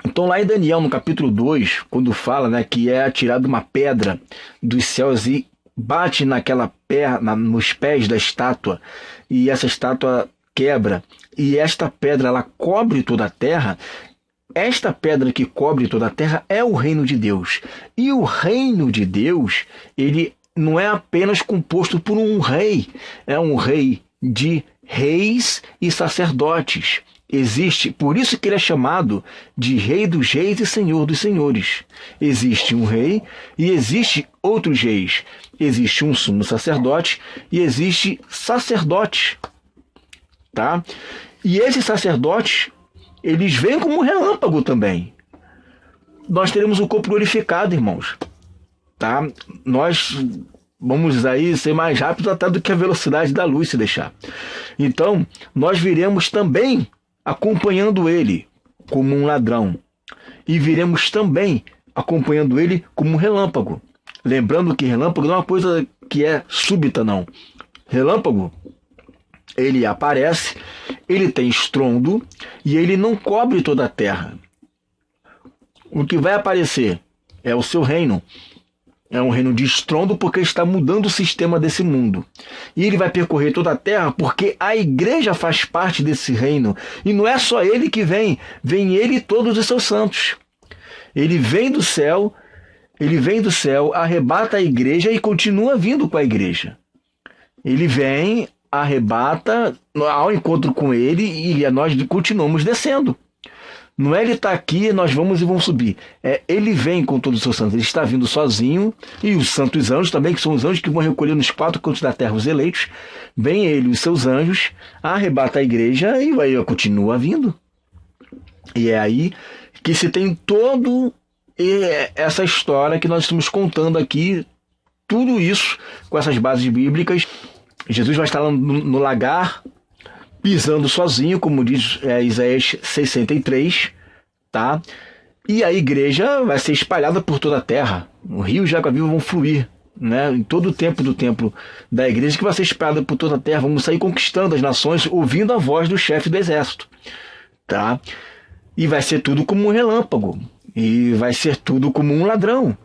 Então lá em Daniel, no capítulo 2, quando fala, né, que é atirada uma pedra dos céus e bate nos pés da estátua, e essa estátua quebra, e esta pedra ela cobre toda a terra. Esta pedra que cobre toda a terra é o reino de Deus. E o reino de Deus, ele não é apenas composto por um rei, é um rei de reis e sacerdotes. Existe, por isso que ele é chamado de Rei dos Reis e Senhor dos Senhores. Existe um rei e existe outros reis. Existe um sumo sacerdote e existe sacerdotes. Tá? E esses sacerdotes, eles vêm como um relâmpago também. Nós teremos o corpo glorificado, irmãos. Tá? Nós vamos aí ser mais rápidos até do que a velocidade da luz, se deixar. Então, nós viremos também acompanhando ele como um ladrão. E viremos também acompanhando ele como um relâmpago. Lembrando que relâmpago não é uma coisa que é súbita, não. Relâmpago, ele aparece, ele tem estrondo e ele não cobre toda a terra. O que vai aparecer é o seu reino. É um reino de estrondo porque está mudando o sistema desse mundo. E ele vai percorrer toda a terra porque a igreja faz parte desse reino. E não é só ele que vem ele e todos os seus santos. Ele vem do céu, arrebata a igreja e continua vindo com a igreja. Ele vem, arrebata ao encontro com ele e nós continuamos descendo. Não é ele estar aqui, nós vamos e vamos subir. Ele vem com todos os seus santos. Ele está vindo sozinho, e os santos anjos também, que são os anjos que vão recolher nos 4 cantos da terra os eleitos. Vem ele e os seus anjos, arrebata a igreja e vai, continua vindo. E é aí que se tem todo essa história que nós estamos contando aqui, tudo isso com essas bases bíblicas. Jesus vai estar lá no lagar, pisando sozinho, como diz Isaías 63, tá? E a igreja vai ser espalhada por toda a terra. O rio de água viva vão fluir, né? Em todo o tempo do templo da igreja, que vai ser espalhada por toda a terra. Vamos sair conquistando as nações, ouvindo a voz do chefe do exército, tá? E vai ser tudo como um relâmpago, e vai ser tudo como um ladrão.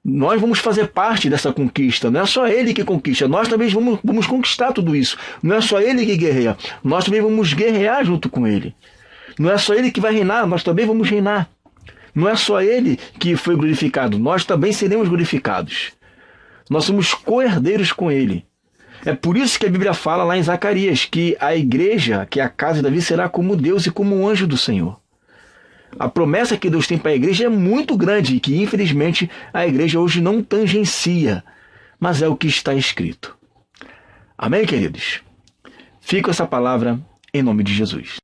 Nós vamos fazer parte dessa conquista. Não é só ele que conquista, nós também vamos conquistar tudo isso. Não é só ele que guerreia, nós também vamos guerrear junto com ele. Não é só ele que vai reinar, nós também vamos reinar. Não é só ele que foi glorificado, nós também seremos glorificados. Nós somos co-herdeiros com ele. É por isso que a Bíblia fala lá em Zacarias que a igreja, que é a casa de Davi, será como Deus e como um anjo do Senhor. A promessa que Deus tem para a igreja é muito grande e que, infelizmente, a igreja hoje não tangencia. Mas é o que está escrito. Amém, queridos? Fica essa palavra em nome de Jesus.